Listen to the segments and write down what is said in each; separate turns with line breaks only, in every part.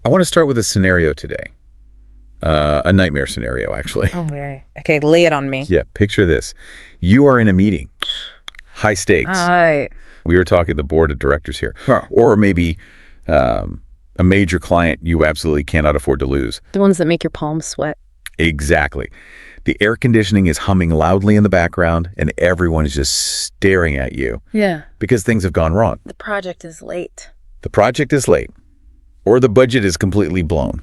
I want to start with a scenario today. A nightmare scenario, actually.
Okay. Okay, lay it on me.
Yeah, picture this. You are in a meeting. High stakes. We were talking to the board of directors here.
Huh.
Or maybe a major client you absolutely cannot afford to lose.
The ones that make your palms sweat.
Exactly. The air conditioning is humming loudly in the background, and everyone is just staring at you.
Yeah.
Because things have gone wrong.
The project is late.
The project is late. Or the budget is completely blown.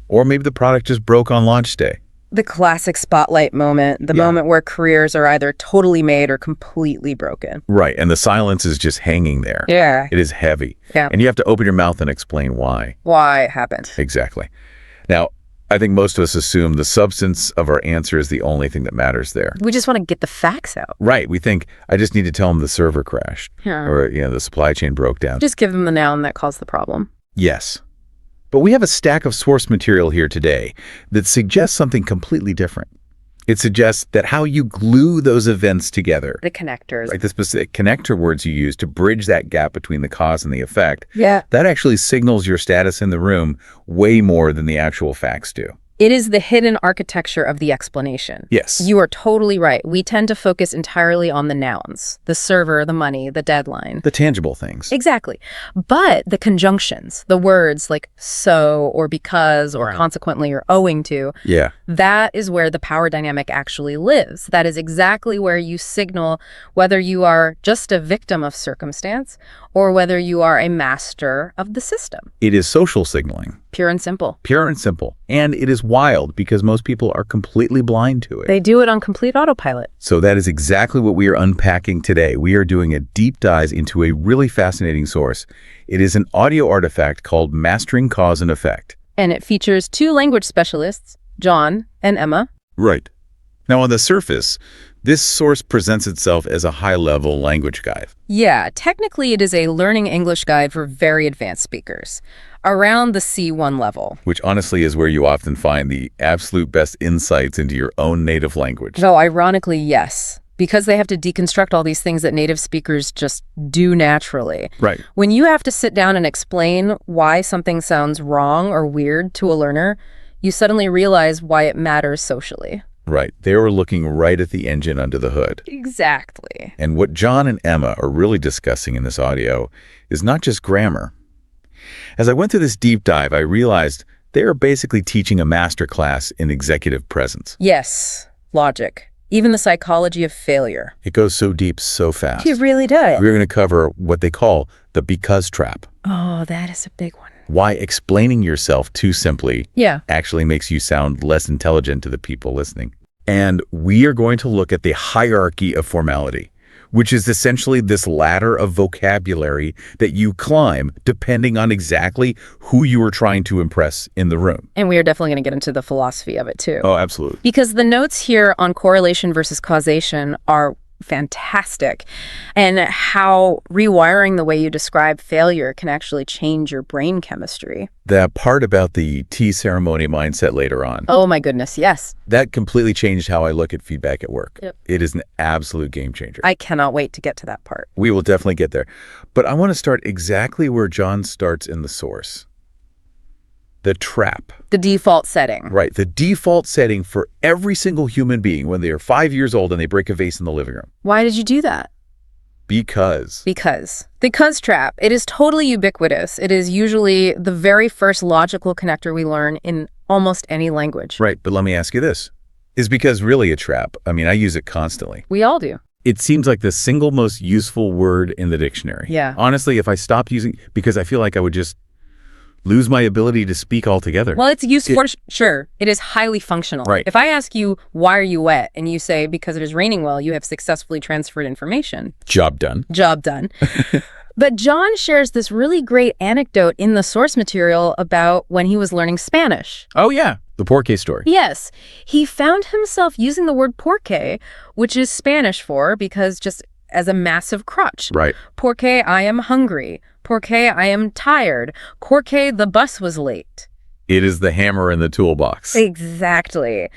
Or maybe the product just broke on launch day.
The classic spotlight moment, the moment where careers are either totally made or completely broken.
Right, and the silence is just hanging there.
Yeah.
It is heavy.
Yeah.
And you have to open your mouth and explain why.
Why it happened.
Exactly. Now, I think most of us assume the substance of our answer is the only thing that matters there.
We just want to get the facts out.
Right. We think, I just need to tell them the server crashed.
Yeah.
Or, the supply chain broke down.
Just give them the noun that caused the problem.
Yes. But we have a stack of source material here today that suggests something completely different. It suggests that how you glue those events together,
The connectors.
like the specific connector words you use to bridge that gap between the cause and the effect,
Yeah.
that actually signals your status in the room way more than the actual facts do.
It is the hidden architecture of the explanation.
Yes.
You are totally right. We tend to focus entirely on the nouns, the server, the money, the deadline.
The tangible things.
Exactly. But the conjunctions, the words like so or because or consequently or owing to,
Yeah.
that is where the power dynamic actually lives. That is exactly where you signal whether you are just a victim of circumstance or whether you are a master of the system.
It is social signaling.
Pure and simple.
Pure and simple. And it is wild because most people are completely blind to it.
They do it on complete autopilot.
So that is exactly what we are unpacking today. We are doing a deep dive into a really fascinating source. It is an audio artifact called Mastering Cause and Effect.
And it features two language specialists, John and Emma.
Right. Now, on the surface, this source presents itself as a high-level language guide.
Yeah, technically it is a learning English guide for very advanced speakers, around the C1 level.
Which honestly is where you often find the absolute best insights into your own native language.
Though ironically, yes, because they have to deconstruct all these things that native speakers just do naturally.
Right.
When you have to sit down and explain why something sounds wrong or weird to a learner, you suddenly realize why it matters socially.
Right. They were looking right at the engine under the hood.
Exactly.
And what John and Emma are really discussing in this audio is not just grammar. As I went through this deep dive, I realized they are basically teaching a master class in executive presence.
Yes, logic. Even the psychology of failure.
It goes so deep so fast.
It really does.
We're going to cover what they call the because trap.
Oh, that is a big one.
Why explaining yourself too simply actually makes you sound less intelligent to the people listening. And we are going to look at the hierarchy of formality, which is essentially this ladder of vocabulary that you climb depending on exactly who you are trying to impress in the room.
And we are definitely going to get into the philosophy of it too.
Oh, absolutely.
Because the notes here on correlation versus causation are fantastic, and how rewiring the way you describe failure can actually change your brain chemistry.
That part about the tea ceremony mindset later on.
Oh my goodness, yes.
That completely changed how I look at feedback at work.
Yep.
It is an absolute game changer.
I cannot wait to get to that part.
We will definitely get there. But I want to start exactly where John starts in the source. The trap.
The default setting.
Right. The default setting for every single human being when they are 5 years old and they break a vase in the living room.
Why did you do that?
Because.
The cause trap. It is totally ubiquitous. It is usually the very first logical connector we learn in almost any language.
Right. But let me ask you this. Is because really a trap? I mean, I use it constantly.
We all do.
It seems like the single most useful word in the dictionary.
Yeah.
Honestly, if I stopped using, because I feel like I would just lose my ability to speak altogether.
Well, it's useful. Sure. It is highly functional.
Right.
If I ask you, why are you wet? And you say, because it is raining well, you have successfully transferred information.
Job done.
Job done. But John shares this really great anecdote in the source material about when he was learning Spanish.
Oh, yeah. The Porque story.
Yes. He found himself using the word porque, which is Spanish for because just as a massive crutch.
Right.
Porque I am hungry. Porque I am tired. Porque the bus was late.
It is the hammer in the toolbox.
Exactly.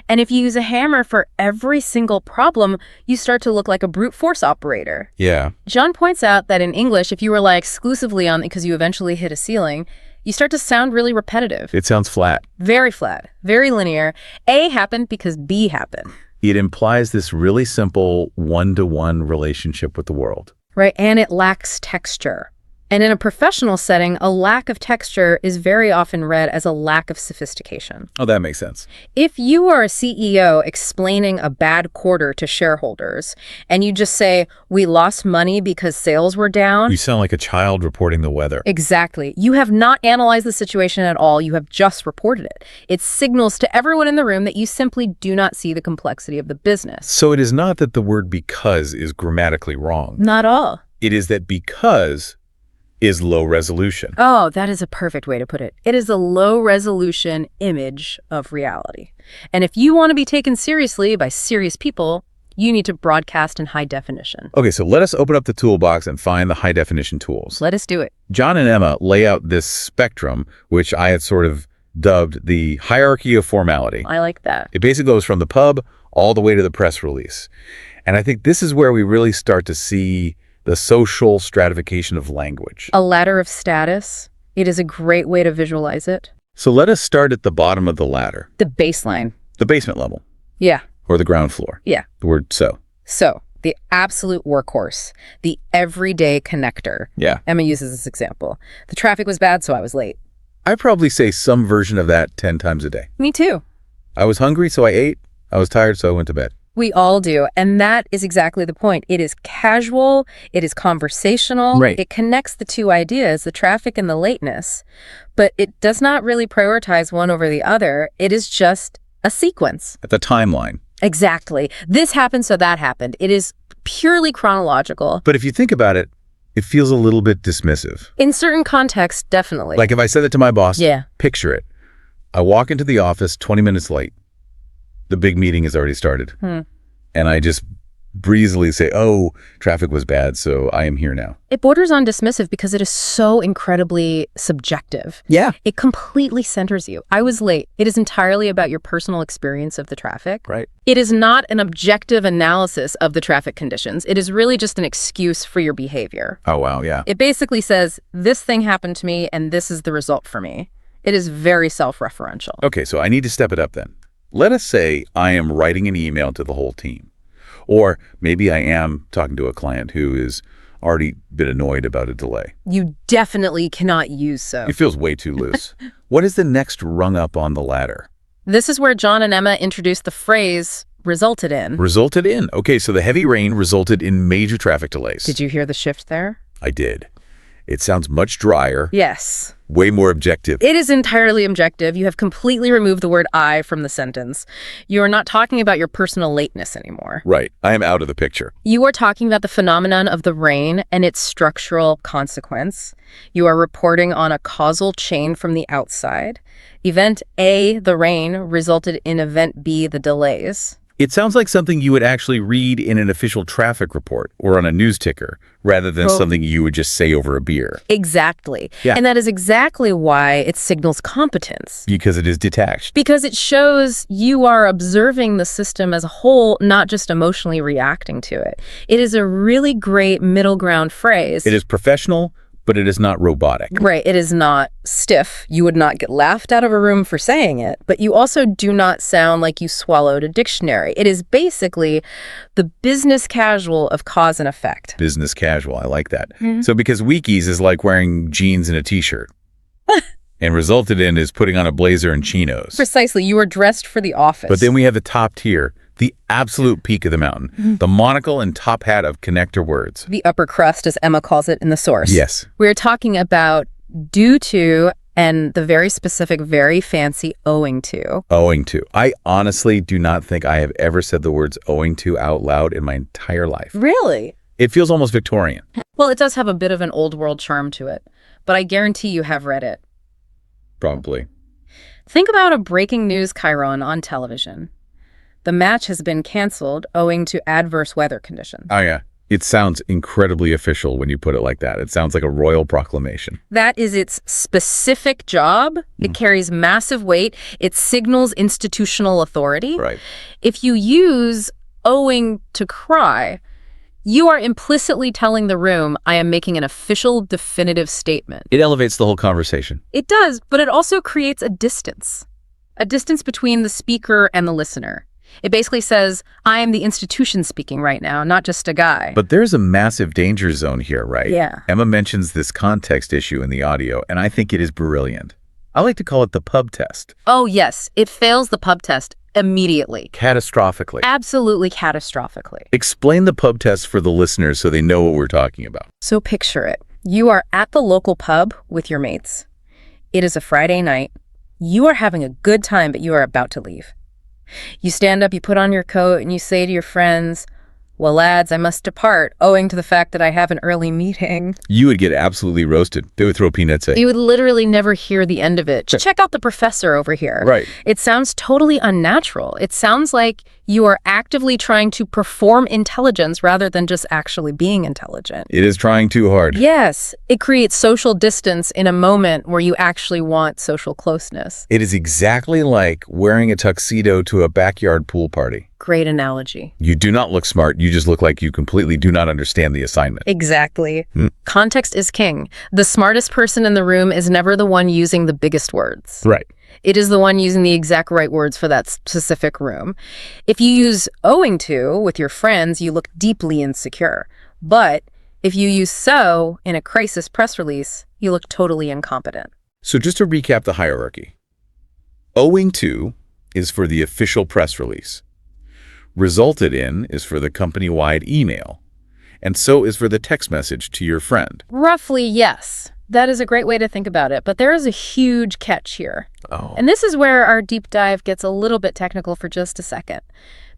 And if you use a hammer for every single problem, you start to look like a brute force operator.
Yeah.
John points out that in English, if you rely exclusively on, because you eventually hit a ceiling, You start to sound really repetitive.
It sounds flat.
Very flat, very linear. A happened because B happened.
It implies this really simple one-to-one relationship with the world.
Right, and it lacks texture. And in a professional setting, a lack of texture is very often read as a lack of sophistication.
Oh, that makes sense.
If you are a CEO explaining a bad quarter to shareholders, and you just say, we lost money because sales were down.
You sound like a child reporting the weather.
Exactly. You have not analyzed the situation at all. You have just reported it. It signals to everyone in the room that you simply do not see the complexity of the business.
So it is not that the word because is grammatically wrong.
Not all.
It is that because is low resolution.
Oh, that is a perfect way to put it. It is a low-resolution image of reality. And if you want to be taken seriously by serious people, you need to broadcast in high definition.
Okay, so let us open up the toolbox and find the high-definition tools.
Let us do it.
John and Emma lay out this spectrum, which I had sort of dubbed the hierarchy of formality.
I like that.
It basically goes from the pub all the way to the press release. And I think this is where we really start to see the social stratification of language.
A ladder of status. It is a great way to visualize it.
So let us start at the bottom of the ladder.
The baseline.
The basement level.
Yeah.
Or the ground floor.
Yeah.
The word so.
So, the absolute workhorse. The everyday connector.
Yeah.
Emma uses this example. The traffic was bad, so I was late.
I probably say some version of that 10 times a day.
Me too.
I was hungry, so I ate. I was tired, so I went to bed.
We all do. And that is exactly the point. It is casual. It is conversational.
Right.
It connects the two ideas, the traffic and the lateness. But it does not really prioritize one over the other. It is just a sequence.
At the timeline.
Exactly. This happened, so that happened. It is purely chronological.
But if you think about it, it feels a little bit dismissive.
In certain contexts, definitely.
Like if I said that to my boss,
yeah.
Picture it. I walk into the office 20 minutes late. The big meeting has already started. And I just breezily say, oh, traffic was bad, so I am here now.
It borders on dismissive because it is so incredibly subjective.
Yeah.
It completely centers you. I was late. It is entirely about your personal experience of the traffic.
Right.
It is not an objective analysis of the traffic conditions. It is really just an excuse for your behavior.
Oh, wow, yeah.
It basically says, this thing happened to me, and this is the result for me. It is very self-referential.
Okay, so I need to step it up then. Let us say I am writing an email to the whole team. Or maybe I am talking to a client who is already a bit annoyed about a delay.
You definitely cannot use so.
It feels way too loose. What is the next rung up on the ladder?
This is where John and Emma introduced the phrase, resulted in.
Resulted in. Okay, so the heavy rain resulted in major traffic delays.
Did you hear the shift there?
I did. It sounds much drier.
Yes.
Way more objective.
It is entirely objective. You have completely removed the word I from the sentence. You are not talking about your personal lateness anymore.
Right. I am out of the picture.
You are talking about the phenomenon of the rain and its structural consequence. You are reporting on a causal chain from the outside. Event A, the rain, resulted in event B, the delays.
It sounds like something you would actually read in an official traffic report or on a news ticker, rather than something you would just say over a beer.
Exactly.
Yeah.
And that is exactly why it signals competence.
Because it is detached.
Because it shows you are observing the system as a whole, not just emotionally reacting to it. It is a really great middle ground phrase.
It is professional, but it is not robotic.
Right. It is not stiff. You would not get laughed out of a room for saying it, but you also do not sound like you swallowed a dictionary. It is basically the business casual of cause and effect.
Business casual. I like that. So because Weekies is like wearing jeans and a t-shirt. And resulted in is putting on a blazer and chinos.
Precisely. You are dressed for the office.
But then we have the top tier, the absolute peak of the mountain, the monocle and top hat of connector words.
The upper crust, as Emma calls it in the source.
Yes.
We're talking about due to and the very specific, very fancy owing to.
Owing to. I honestly do not think I have ever said the words owing to out loud in my entire life.
Really?
It feels almost Victorian.
Well, it does have a bit of an old world charm to it, but I guarantee you have read it.
Probably.
Think about a breaking news chyron on television. The match has been canceled owing to adverse weather conditions.
Oh, yeah. It sounds incredibly official when you put it like that. It sounds like a royal proclamation.
That is its specific job. It carries massive weight. It signals institutional authority.
Right.
If you use owing to cry, You are implicitly telling the room, I am making an official, definitive statement.
It elevates the whole conversation.
It does, but it also creates a distance between the speaker and the listener. It basically says, I am the institution speaking right now, not just a guy.
But there's a massive danger zone here, right?
Yeah.
Emma mentions this context issue in the audio, and I think it is brilliant. I like to call it the pub test.
Oh, yes. It fails the pub test immediately.
Catastrophically.
Absolutely catastrophically.
Explain the pub test for the listeners so they know what we're talking about.
So picture it. You are at the local pub with your mates. It is a Friday night. You are having a good time, but you are about to leave. You stand up, you put on your coat, and you say to your friends, well, lads, I must depart, owing to the fact that I have an early meeting.
You would get absolutely roasted. They would throw peanuts at you.
You would literally never hear the end of it. Check out the professor over here.
Right.
It sounds totally unnatural. It sounds like you are actively trying to perform intelligence rather than just actually being intelligent.
It is trying too hard.
Yes. It creates social distance in a moment where you actually want social closeness.
It is exactly like wearing a tuxedo to a backyard pool party.
Great analogy.
You do not look smart. You just look like you completely do not understand the assignment.
Exactly. Context is king. The smartest person in the room is never the one using the biggest words.
Right.
It is the one using the exact right words for that specific room. If you use owing to with your friends, you look deeply insecure. But if you use so in a crisis press release, you look totally incompetent.
So just to recap the hierarchy. Owing to is for the official press release. Resulted in is for the company-wide email. And so is for the text message to your friend.
Roughly, yes. That is a great way to think about it, but there is a huge catch here.
Oh.
And this is where our deep dive gets a little bit technical for just a second.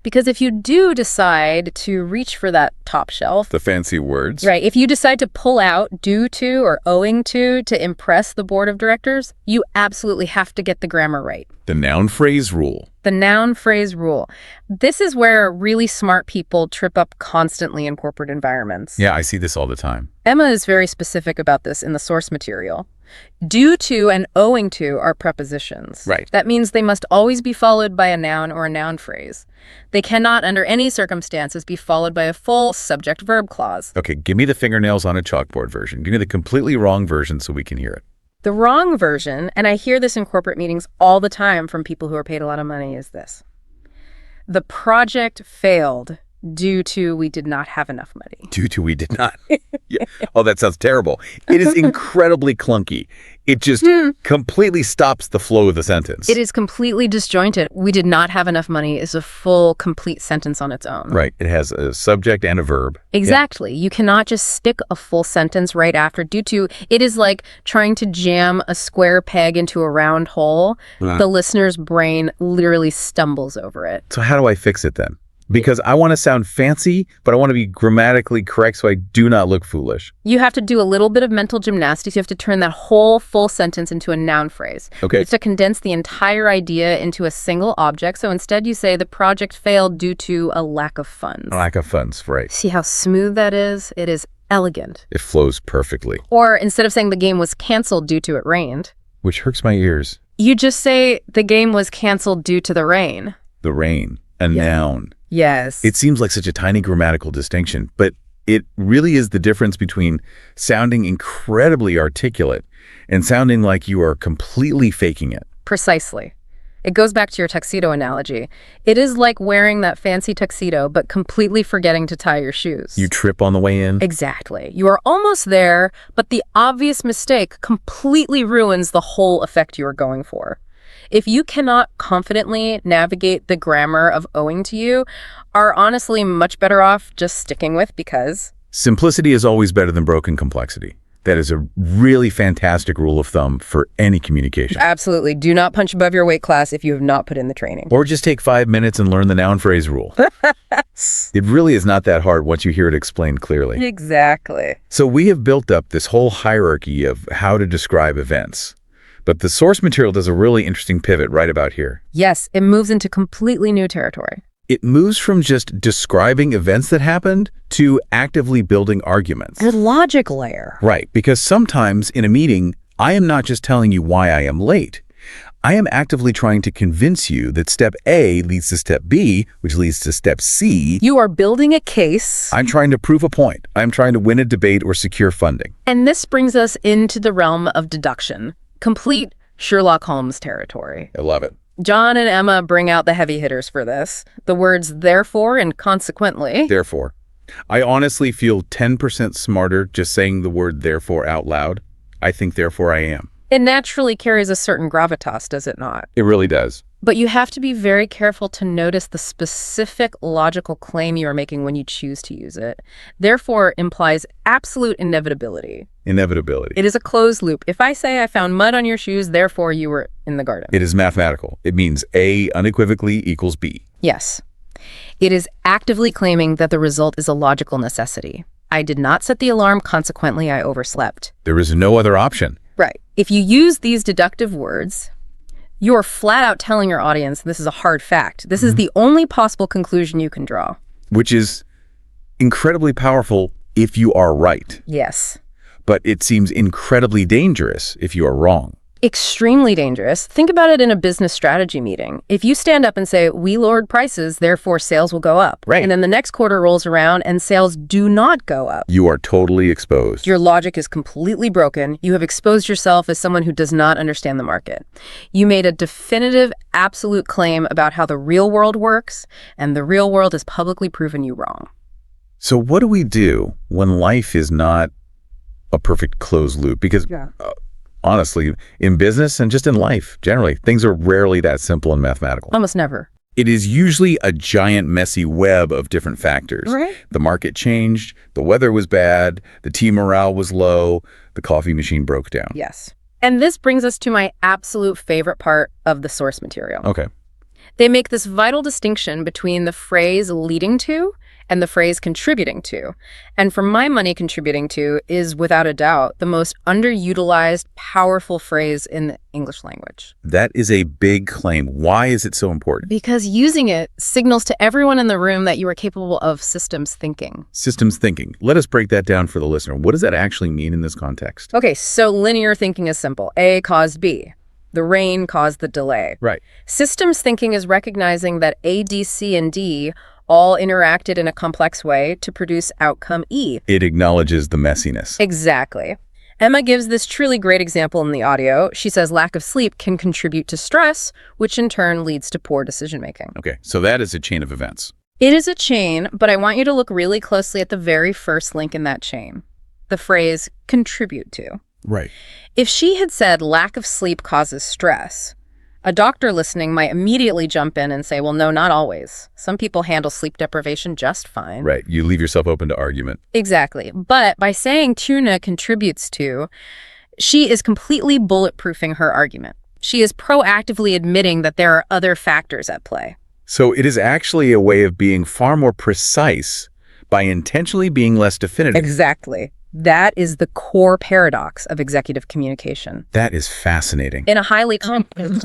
Because if you do decide to reach for that top shelf,
The fancy words.
right, if you decide to pull out due to or owing to impress the board of directors, you absolutely have to get the grammar right.
The noun phrase rule.
The noun phrase rule. This is where really smart people trip up constantly in corporate environments.
Yeah, I see this all the time.
Emma is very specific about this in the source material. Due to and owing to are prepositions.
Right.
That means they must always be followed by a noun or a noun phrase. They cannot, under any circumstances, be followed by a full subject-verb clause.
Okay, give me the fingernails on a chalkboard version. Give me the completely wrong version so we can hear it.
The wrong version, and I hear this in corporate meetings all the time from people who are paid a lot of money, is this. The project failed due to we did not have enough money.
Due to we did not. Yeah. Oh, that sounds terrible. It is incredibly clunky. It just completely stops the flow of the sentence.
It is completely disjointed. We did not have enough money is a full, complete sentence on its own.
Right. It has a subject and a verb.
Exactly. Yeah. You cannot just stick a full sentence right after due to. It is like trying to jam a square peg into a round hole. The listener's brain literally stumbles over it.
So how do I fix it then? Because I want to sound fancy, but I want to be grammatically correct so I do not look foolish.
You have to do a little bit of mental gymnastics. You have to turn that whole full sentence into a noun phrase.
Okay.
You have to condense the entire idea into a single object. So instead you say the project failed due to a lack of funds.
Lack of funds, right.
See how smooth that is? It is elegant.
It flows perfectly.
Or instead of saying the game was canceled due to it rained,
which hurts my ears.
you just say the game was canceled due to the rain.
The rain, a noun.
Yes.
It seems like such a tiny grammatical distinction, but it really is the difference between sounding incredibly articulate and sounding like you are completely faking it.
Precisely. It goes back to your tuxedo analogy. It is like wearing that fancy tuxedo, but completely forgetting to tie your shoes.
You trip on the way in?
Exactly. You are almost there, but the obvious mistake completely ruins the whole effect you are going for. If you cannot confidently navigate the grammar of owing to you, are honestly much better off just sticking with because.
Simplicity is always better than broken complexity. That is a really fantastic rule of thumb for any communication.
Absolutely. Do not punch above your weight class if you have not put in the training.
Or just take 5 minutes and learn the noun phrase rule. It really is not that hard once you hear it explained clearly.
Exactly.
So we have built up this whole hierarchy of how to describe events. But the source material does a really interesting pivot right about here.
Yes, it moves into completely new territory.
It moves from just describing events that happened to actively building arguments.
The logic layer.
Right, because sometimes in a meeting, I am not just telling you why I am late. I am actively trying to convince you that step A leads to step B, which leads to step C.
You are building a case.
I'm trying to prove a point. I'm trying to win a debate or secure funding.
And this brings us into the realm of deduction. Complete Sherlock Holmes territory.
I love it.
John and Emma bring out the heavy hitters for this. The words therefore and consequently.
Therefore. I honestly feel 10% smarter just saying the word therefore out loud. I think therefore I am.
It naturally carries a certain gravitas, does it not?
It really does.
But you have to be very careful to notice the specific logical claim you are making when you choose to use it. Therefore implies absolute inevitability.
Inevitability.
It is a closed loop. If I say I found mud on your shoes, therefore you were in the garden.
It is mathematical. It means A unequivocally equals B.
Yes. It is actively claiming that the result is a logical necessity. I did not set the alarm, consequently I overslept.
There is no other option.
Right. If you use these deductive words, you're flat out telling your audience this is a hard fact. This is the only possible conclusion you can draw.
Which is incredibly powerful if you are right.
Yes.
But it seems incredibly dangerous if you are wrong.
Extremely dangerous. Think about it in a business strategy meeting. If you stand up and say, we lowered prices, therefore sales will go up.
Right.
And then the next quarter rolls around and sales do not go up.
You are totally exposed.
Your logic is completely broken. You have exposed yourself as someone who does not understand the market. You made a definitive, absolute claim about how the real world works, and the real world has publicly proven you wrong.
So what do we do when life is not a perfect closed loop? Because honestly, in business and just in life, generally, things are rarely that simple and mathematical.
Almost never.
It is usually a giant, messy web of different factors.
Right.
The market changed, the weather was bad, the team morale was low, the coffee machine broke down.
Yes. And this brings us to my absolute favorite part of the source material.
Okay.
They make this vital distinction between the phrase leading to and the phrase contributing to. And for my money, contributing to is without a doubt the most underutilized, powerful phrase in the English language.
That is a big claim. Why is it so important?
Because using it signals to everyone in the room that you are capable of systems thinking.
Systems thinking. Let us break that down for the listener. What does that actually mean in this context?
Okay, so linear thinking is simple. A caused B. The rain caused the delay.
Right.
Systems thinking is recognizing that A, D, C, and D all interacted in a complex way to produce outcome E.
It acknowledges the messiness.
Exactly. Emma gives this truly great example in the audio. She says lack of sleep can contribute to stress, which in turn leads to poor decision-making.
Okay, so that is a chain of events.
It is a chain, but I want you to look really closely at the very first link in that chain. The phrase contribute to.
Right.
If she had said lack of sleep causes stress, a doctor listening might immediately jump in and say, well, no, not always. Some people handle sleep deprivation just fine.
Right. You leave yourself open to argument.
Exactly. But by saying tuna contributes to, she is completely bulletproofing her argument. She is proactively admitting that there are other factors at play.
So it is actually a way of being far more precise by intentionally being less definitive.
Exactly. That is the core paradox of executive communication.
That is fascinating.
In a highly complex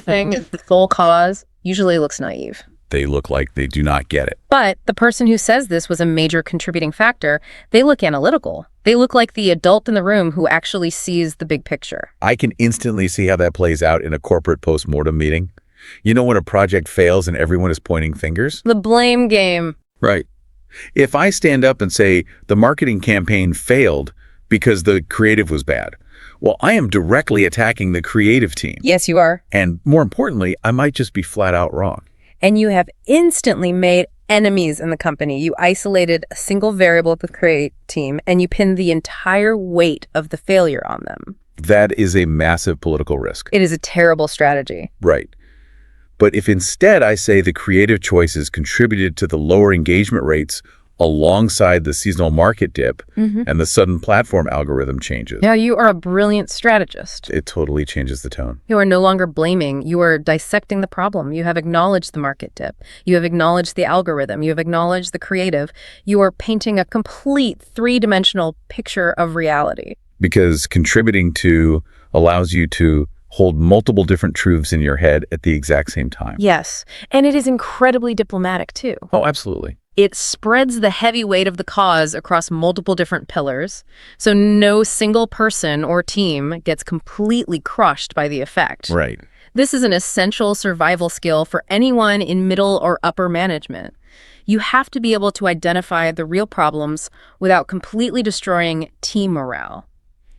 thing, the sole cause usually looks naive.
They look like they do not get it.
But the person who says this was a major contributing factor. They look analytical. They look like the adult in the room who actually sees the big picture.
I can instantly see how that plays out in a corporate post-mortem meeting. You know when a project fails and everyone is pointing fingers?
The blame game.
Right. If I stand up and say the marketing campaign failed because the creative was bad, well, I am directly attacking the creative team.
Yes, you are.
And more importantly, I might just be flat out wrong.
And you have instantly made enemies in the company. You isolated a single variable of the creative team and you pinned the entire weight of the failure on them.
That is a massive political risk.
It is a terrible strategy.
Right. But if instead I say the creative choices contributed to the lower engagement rates alongside the seasonal market dip and the sudden platform algorithm changes.
Yeah, you are a brilliant strategist.
It totally changes the tone.
You are no longer blaming. You are dissecting the problem. You have acknowledged the market dip. You have acknowledged the algorithm. You have acknowledged the creative. You are painting a complete three-dimensional picture of reality.
Because contributing to allows you to hold multiple different truths in your head at the exact same time.
Yes, and it is incredibly diplomatic too.
Oh, absolutely.
It spreads the heavy weight of the cause across multiple different pillars, so no single person or team gets completely crushed by the effect.
Right.
This is an essential survival skill for anyone in middle or upper management. You have to be able to identify the real problems without completely destroying team morale.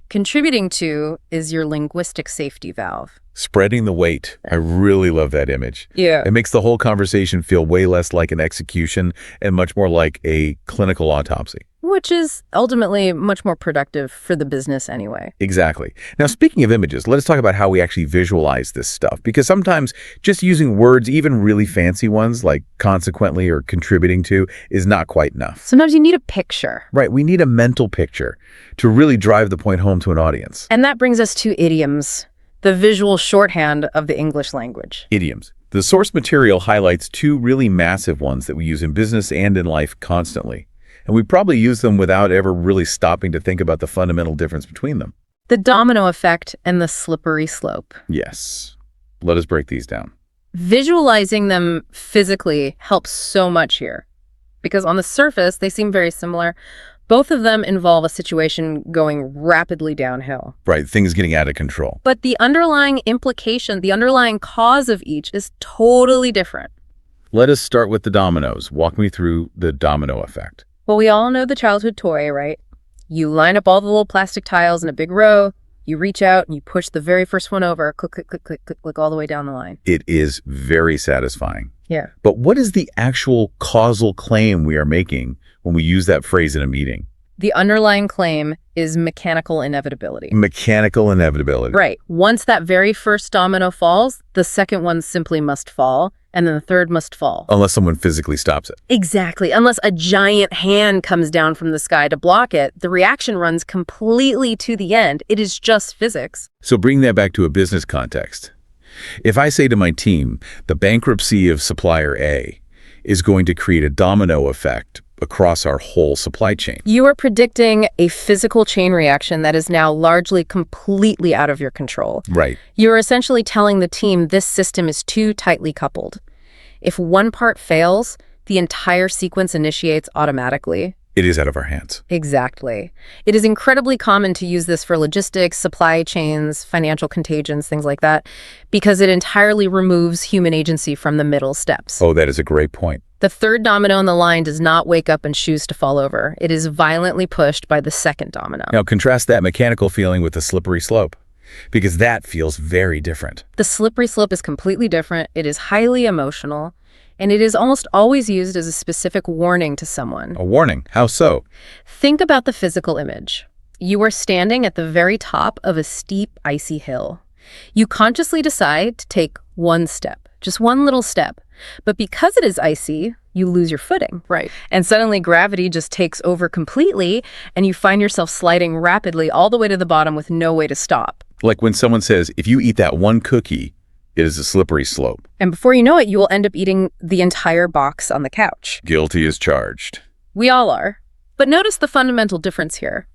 Contributing to is your linguistic safety valve.
Spreading the weight. I really love that image.
Yeah.
It makes the whole conversation feel way less like an execution and much more like a clinical autopsy.
Which is ultimately much more productive for the business anyway.
Exactly. Now, speaking of images, let us talk about how we actually visualize this stuff. Because sometimes just using words, even really fancy ones like consequently or contributing to, is not quite enough.
Sometimes you need a picture.
Right. We need a mental picture to really drive the point home to an audience.
And that brings us to idioms, the visual shorthand of the English language.
Idioms. The source material highlights two really massive ones that we use in business and in life constantly. And we probably use them without ever really stopping to think about the fundamental difference between them.
The domino effect and the slippery slope.
Yes. Let us break these down.
Visualizing them physically helps so much here. Because on the surface, they seem very similar. Both of them involve a situation going rapidly downhill.
Right, things getting out of control.
But the underlying implication, the underlying cause of each is totally different.
Let us start with the dominoes. Walk me through the domino effect.
Well, we all know the childhood toy, right? You line up all the little plastic tiles in a big row, you reach out and you push the very first one over, click, click, click, click, click, click, all the way down the line.
It is very satisfying.
Yeah.
But what is the actual causal claim we are making when we use that phrase in a meeting?
The underlying claim is mechanical inevitability.
Mechanical inevitability.
Right. Once that very first domino falls, the second one simply must fall, and then the third must fall.
Unless someone physically stops it.
Exactly. Unless a giant hand comes down from the sky to block it, the reaction runs completely to the end. It is just physics.
So bring that back to a business context. If I say to my team, the bankruptcy of supplier A is going to create a domino effect across our whole supply chain.
You are predicting a physical chain reaction that is now largely completely out of your control.
Right.
You're essentially telling the team this system is too tightly coupled. If one part fails, the entire sequence initiates automatically.
It is out of our hands.
Exactly. It is incredibly common to use this for logistics, supply chains, financial contagions, things like that, because it entirely removes human agency from the middle steps.
Oh, that is a great point.
The third domino in the line does not wake up and choose to fall over. It is violently pushed by the second domino.
Now contrast that mechanical feeling with the slippery slope, because that feels very different.
The slippery slope is completely different. It is highly emotional, and it is almost always used as a specific warning to someone.
A warning? How so?
Think about the physical image. You are standing at the very top of a steep, icy hill. You consciously decide to take one step, just one little step. But because it is icy, you lose your footing. Right. And suddenly gravity just takes over completely, and you find yourself sliding rapidly all the way to the bottom with no way to stop.
Like when someone says, if you eat that one cookie, it is a slippery slope.
And before you know it, you will end up eating the entire box on the couch.
Guilty as charged.
We all are. But notice the fundamental difference here.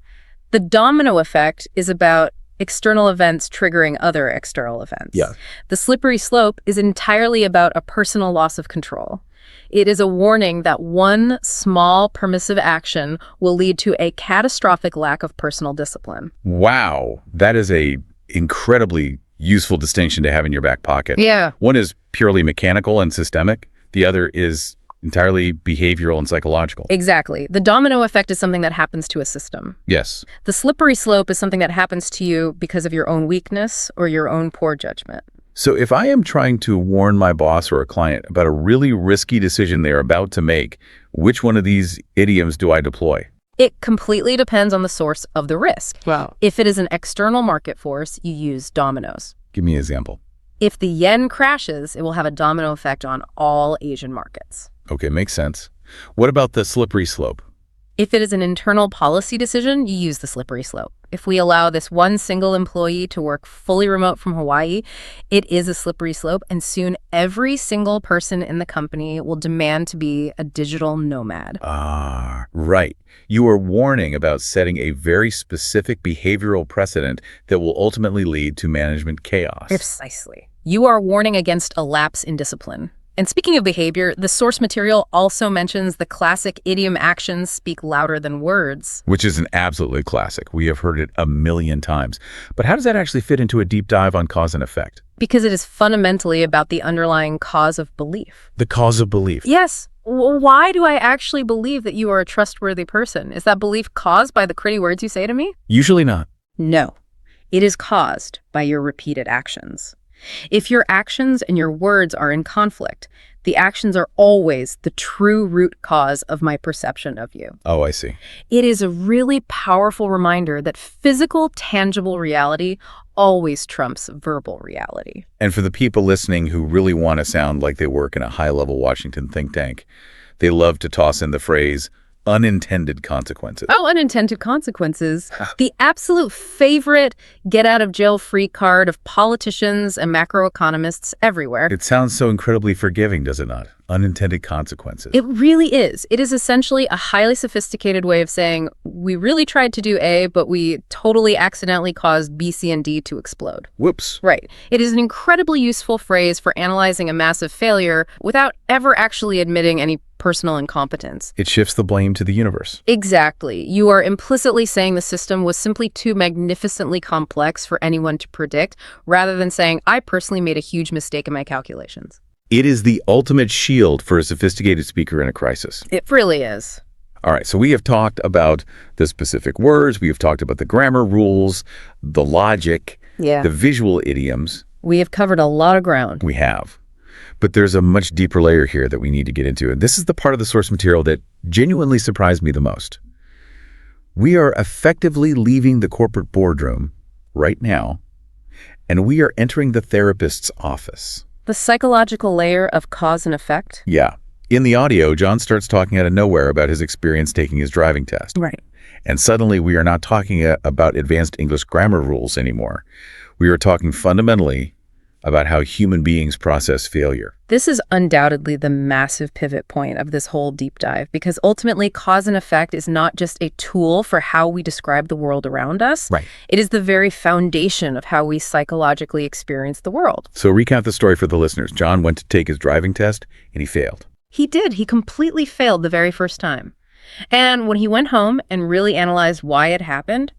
The domino effect is about external events triggering other external events.
Yeah.
The slippery slope is entirely about a personal loss of control. It is a warning that one small permissive action will lead to a catastrophic lack of personal discipline.
Wow. That is a incredibly useful distinction to have in your back pocket.
Yeah.
One is purely mechanical and systemic. The other is entirely behavioral and psychological.
Exactly. The domino effect is something that happens to a system.
Yes.
The slippery slope is something that happens to you because of your own weakness or your own poor judgment.
So if I am trying to warn my boss or a client about a really risky decision they're about to make, which one of these idioms do I deploy?
It completely depends on the source of the risk.
Wow.
If it is an external market force, you use dominoes.
Give me an example.
If the yen crashes, it will have a domino effect on all Asian markets.
Okay, makes sense. What about the slippery slope?
If it is an internal policy decision, you use the slippery slope. If we allow this one single employee to work fully remote from Hawaii, it is a slippery slope, and soon every single person in the company will demand to be a digital nomad.
Ah, right. You are warning about setting a very specific behavioral precedent that will ultimately lead to management chaos.
Precisely. You are warning against a lapse in discipline. And speaking of behavior, the source material also mentions the classic idiom actions speak louder than words.
Which is an absolutely classic. We have heard it a million times. But how does that actually fit into a deep dive on cause and effect?
Because it is fundamentally about the underlying cause of belief.
The cause of belief.
Yes. Why do I actually believe that you are a trustworthy person? Is that belief caused by the pretty words you say to me?
Usually not.
No. It is caused by your repeated actions. If your actions and your words are in conflict, the actions are always the true root cause of my perception of you.
Oh, I see.
It is a really powerful reminder that physical, tangible reality always trumps verbal reality.
And for the people listening who really want to sound like they work in a high-level Washington think tank, they love to toss in the phrase, unintended consequences.
Oh, unintended consequences. The absolute favorite get-out-of-jail-free card of politicians and macroeconomists everywhere.
It sounds so incredibly forgiving, does it not? Unintended consequences.
It really is. It is essentially a highly sophisticated way of saying, we really tried to do A, but we totally accidentally caused B, C, and D to explode.
Whoops.
Right. It is an incredibly useful phrase for analyzing a massive failure without ever actually admitting any personal incompetence.
It shifts the blame to the universe.
Exactly. You are implicitly saying the system was simply too magnificently complex for anyone to predict, rather than saying, I personally made a huge mistake in my calculations.
It is the ultimate shield for a sophisticated speaker in a crisis.
It really is.
All right, so we have talked about the specific words, we have talked about the grammar rules, the logic, the visual idioms.
We have covered a lot of ground.
We have. But there's a much deeper layer here that we need to get into, and this is the part of the source material that genuinely surprised me the most. We are effectively leaving the corporate boardroom right now, and we are entering the therapist's office.
The psychological layer of cause and effect?
Yeah. In the audio, John starts talking out of nowhere about his experience taking his driving test.
Right.
And suddenly we are not talking about advanced English grammar rules anymore. We are talking fundamentally about how human beings process failure.
This is undoubtedly the massive pivot point of this whole deep dive, because ultimately cause and effect is not just a tool for how we describe the world around us.
Right.
It is the very foundation of how we psychologically experience the world.
So recount the story for the listeners. John went to take his driving test and he failed.
He did. He completely failed the very first time. And when he went home and really analyzed why it happened,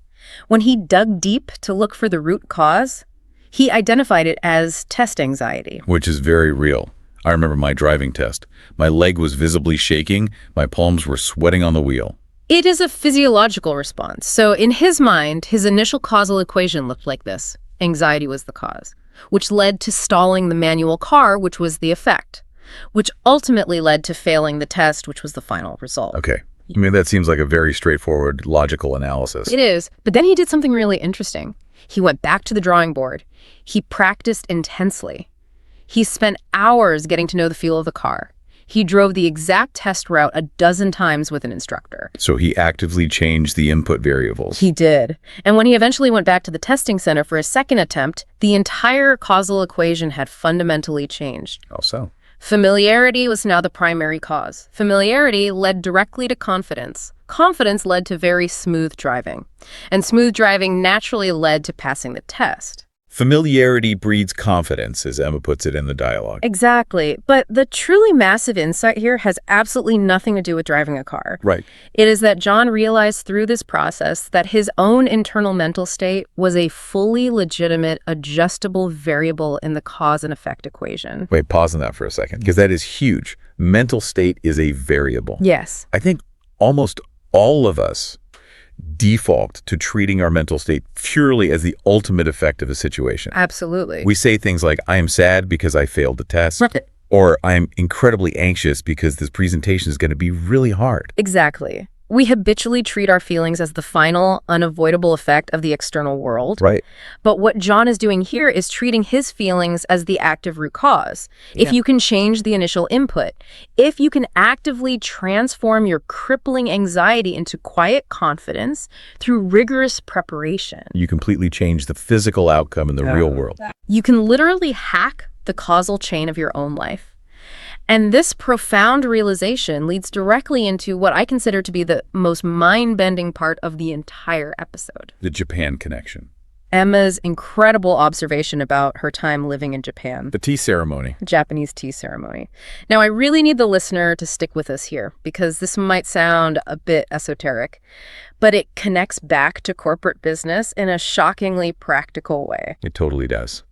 when he dug deep to look for the root cause, he identified it as test anxiety.
Which is very real. I remember my driving test. My leg was visibly shaking. My palms were sweating on the wheel.
It is a physiological response. So in his mind, his initial causal equation looked like this. Anxiety was the cause, which led to stalling the manual car, which was the effect, which ultimately led to failing the test, which was the final result.
Okay. I mean, that seems like a very straightforward, logical analysis.
It is. But then he did something really interesting. He went back to the drawing board. He practiced intensely. He spent hours getting to know the feel of the car. He drove the exact test route a dozen times with an instructor.
So he actively changed the input variables.
He did. And when he eventually went back to the testing center for a second attempt, the entire causal equation had fundamentally changed.
How so?
Familiarity was now the primary cause. Familiarity led directly to confidence. Confidence led to very smooth driving. And smooth driving naturally led to passing the test.
Familiarity breeds confidence, as Emma puts it in the dialogue.
Exactly. But the truly massive insight here has absolutely nothing to do with driving a car.
Right.
It is that John realized through this process that his own internal mental state was a fully legitimate, adjustable variable in the cause and effect equation.
Wait, pause on that for a second, because that is huge. Mental state is a variable.
Yes.
I think almost all of us default to treating our mental state purely as the ultimate effect of a situation.
Absolutely.
We say things like, I am sad because I failed the test,
Right.
or I'm incredibly anxious because this presentation is going to be really hard.
Exactly. We habitually treat our feelings as the final, unavoidable effect of the external world.
Right.
But what John is doing here is treating his feelings as the active root cause. If you can change the initial input, if you can actively transform your crippling anxiety into quiet confidence through rigorous preparation,
You completely change the physical outcome in the real world.
you can literally hack the causal chain of your own life. And this profound realization leads directly into what I consider to be the most mind-bending part of the entire episode.
The Japan connection.
Emma's incredible observation about her time living in Japan.
The tea ceremony.
Japanese tea ceremony. Now, I really need the listener to stick with us here because this might sound a bit esoteric, but it connects back to corporate business in a shockingly practical way.
It totally does.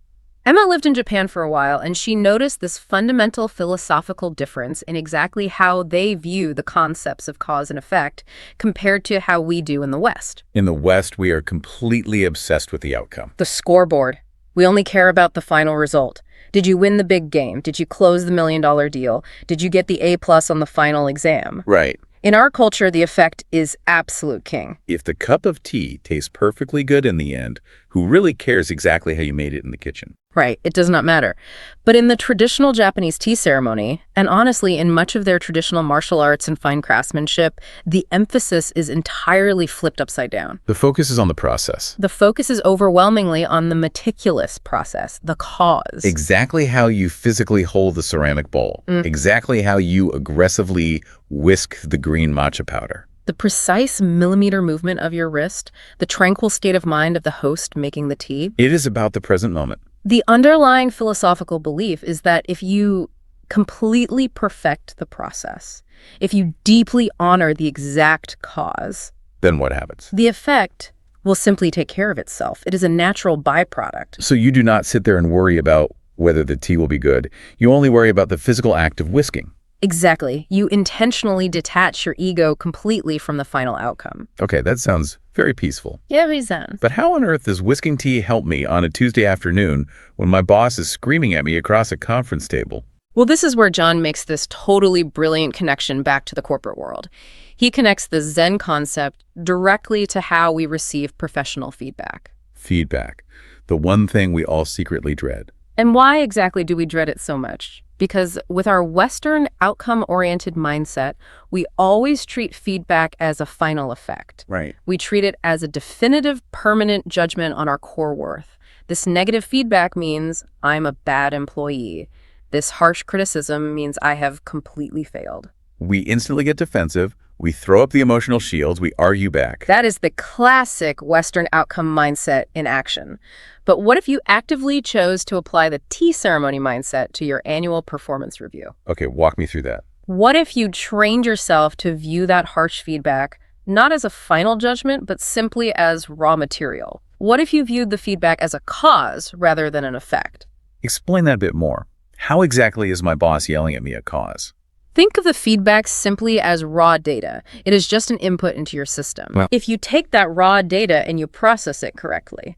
Emma lived in Japan for a while, and she noticed this fundamental philosophical difference in exactly how they view the concepts of cause and effect compared to how we do in the West.
In the West, we are completely obsessed with the outcome.
The scoreboard. We only care about the final result. Did you win the big game? Did you close the $1 million deal? Did you get the A+ on the final exam?
Right.
In our culture, the effect is absolute king.
If the cup of tea tastes perfectly good in the end, who really cares exactly how you made it in the kitchen?
Right, it does not matter. But in the traditional Japanese tea ceremony, and honestly in much of their traditional martial arts and fine craftsmanship, the emphasis is entirely flipped upside down.
The focus is on the process.
The focus is overwhelmingly on the meticulous process, the cause.
Exactly how you physically hold the ceramic bowl. Exactly how you aggressively whisk the green matcha powder.
The precise millimeter movement of your wrist, the tranquil state of mind of the host making the tea.
It is about the present moment.
The underlying philosophical belief is that if you completely perfect the process, if you deeply honor the exact cause,
then what happens?
The effect will simply take care of itself. It is a natural byproduct.
So you do not sit there and worry about whether the tea will be good. You only worry about the physical act of whisking.
Exactly. You intentionally detach your ego completely from the final outcome.
Okay, that sounds very peaceful.
Yeah, very zen.
But how on earth does whisking tea help me on a Tuesday afternoon when my boss is screaming at me across a conference table?
Well, this is where John makes this totally brilliant connection back to the corporate world. He connects the Zen concept directly to how we receive professional feedback.
Feedback, the one thing we all secretly dread.
And why exactly do we dread it so much? Because with our Western outcome-oriented mindset, we always treat feedback as a final effect.
Right.
We treat it as a definitive, permanent judgment on our core worth. This negative feedback means I'm a bad employee. This harsh criticism means I have completely failed.
We instantly get defensive. We throw up the emotional shields. We argue back.
That is the classic Western outcome mindset in action. But what if you actively chose to apply the tea ceremony mindset to your annual performance review?
Okay, walk me through that.
What if you trained yourself to view that harsh feedback not as a final judgment, but simply as raw material? What if you viewed the feedback as a cause rather than an effect?
Explain that a bit more. How exactly is my boss yelling at me a cause?
Think of the feedback simply as raw data. It is just an input into your system.
Well,
if you take that raw data and you process it correctly,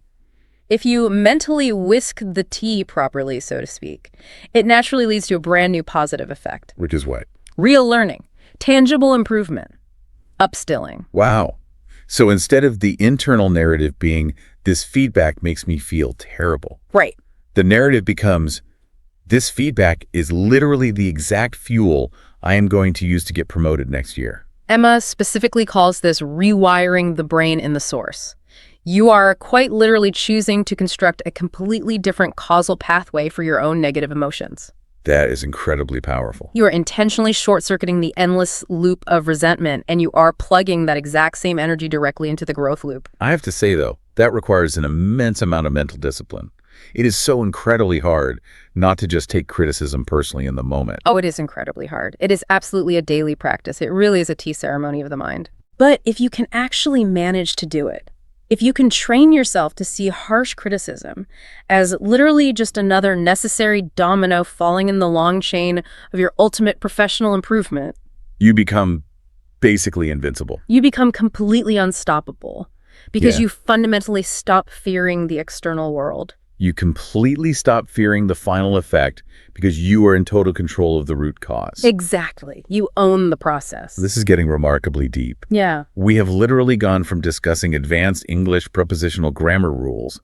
if you mentally whisk the tea properly, so to speak, it naturally leads to a brand new positive effect.
Which is what?
Real learning, tangible improvement, upskilling.
Wow. So instead of the internal narrative being, this feedback makes me feel terrible.
Right.
The narrative becomes, this feedback is literally the exact fuel I am going to use to get promoted next year.
Emma specifically calls this rewiring the brain in the source. You are quite literally choosing to construct a completely different causal pathway for your own negative emotions.
That is incredibly powerful.
You are intentionally short-circuiting the endless loop of resentment, and you are plugging that exact same energy directly into the growth loop.
I have to say, though, that requires an immense amount of mental discipline. It is so incredibly hard not to just take criticism personally in the moment.
Oh, it is incredibly hard. It is absolutely a daily practice. It really is a tea ceremony of the mind. But if you can actually manage to do it, if you can train yourself to see harsh criticism as literally just another necessary domino falling in the long chain of your ultimate professional improvement,
you become basically invincible.
You become completely unstoppable because you fundamentally stop fearing the external world.
You completely stop fearing the final effect because you are in total control of the root cause.
Exactly. You own the process.
This is getting remarkably deep.
Yeah.
We have literally gone from discussing advanced English prepositional grammar rules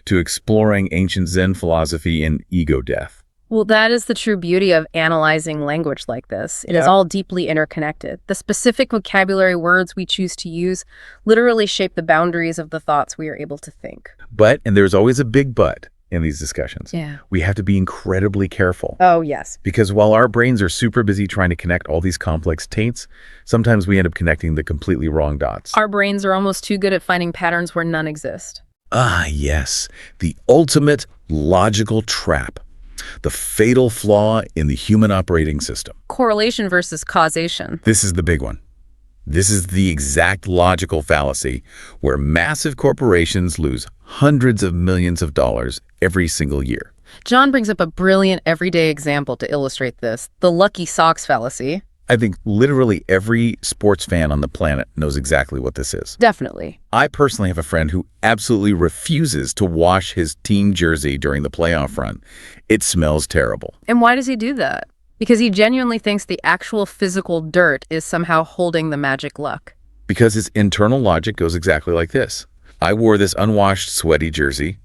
to exploring ancient Zen philosophy and ego death.
Well, that is the true beauty of analyzing language like this. It is all deeply interconnected. The specific vocabulary words we choose to use literally shape the boundaries of the thoughts we are able to think.
But, and there's always a big but in these discussions,
yeah,
we have to be incredibly careful.
Oh, yes.
Because while our brains are super busy trying to connect all these complex taints, sometimes we end up connecting the completely wrong dots.
Our brains are almost too good at finding patterns where none exist.
Ah, yes, the ultimate logical trap. The fatal flaw in the human operating system.
Correlation versus causation.
This is the big one. This is the exact logical fallacy where massive corporations lose hundreds of millions of dollars every single year.
John brings up a brilliant everyday example to illustrate this, the lucky socks fallacy.
I think literally every sports fan on the planet knows exactly what this is.
Definitely.
I personally have a friend who absolutely refuses to wash his team jersey during the playoff run. It smells terrible.
And why does he do that? Because he genuinely thinks the actual physical dirt is somehow holding the magic luck.
Because his internal logic goes exactly like this. I wore this unwashed, sweaty jersey.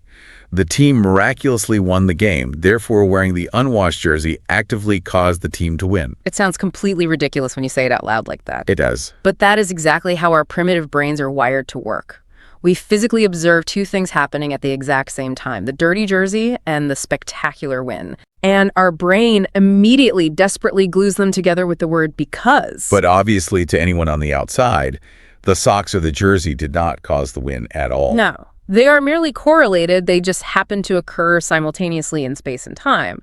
The team miraculously won the game. Therefore, wearing the unwashed jersey actively caused the team to win.
It sounds completely ridiculous when you say it out loud like that.
It does.
But that is exactly how our primitive brains are wired to work. We physically observe two things happening at the exact same time, the dirty jersey and the spectacular win. And our brain immediately desperately glues them together with the word because.
But obviously, to anyone on the outside, the socks or the jersey did not cause the win at all.
No. They are merely correlated, they just happen to occur simultaneously in space and time.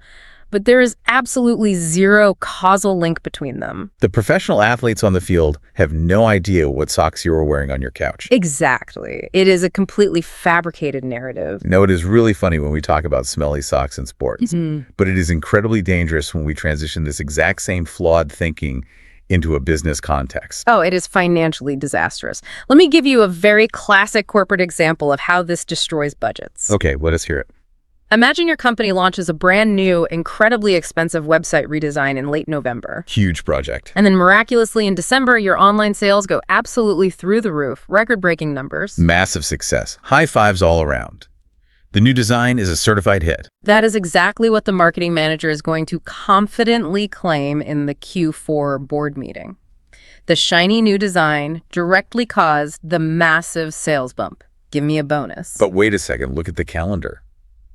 But there is absolutely zero causal link between them.
The professional athletes on the field have no idea what socks you were wearing on your couch.
Exactly. It is a completely fabricated narrative.
No, it is really funny when we talk about smelly socks in sports, but it is incredibly dangerous when we transition this exact same flawed thinking into a business context.
Oh, it is financially disastrous. Let me give you a very classic corporate example of how this destroys budgets.
Okay, let us hear it.
Imagine your company launches a brand new, incredibly expensive website redesign in late November.
Huge project.
And then miraculously in December, your online sales go absolutely through the roof, record-breaking numbers.
Massive success. High fives all around. The new design is a certified hit.
That is exactly what the marketing manager is going to confidently claim in the Q4 board meeting. The shiny new design directly caused the massive sales bump. Give me a bonus.
But wait a second, look at the calendar.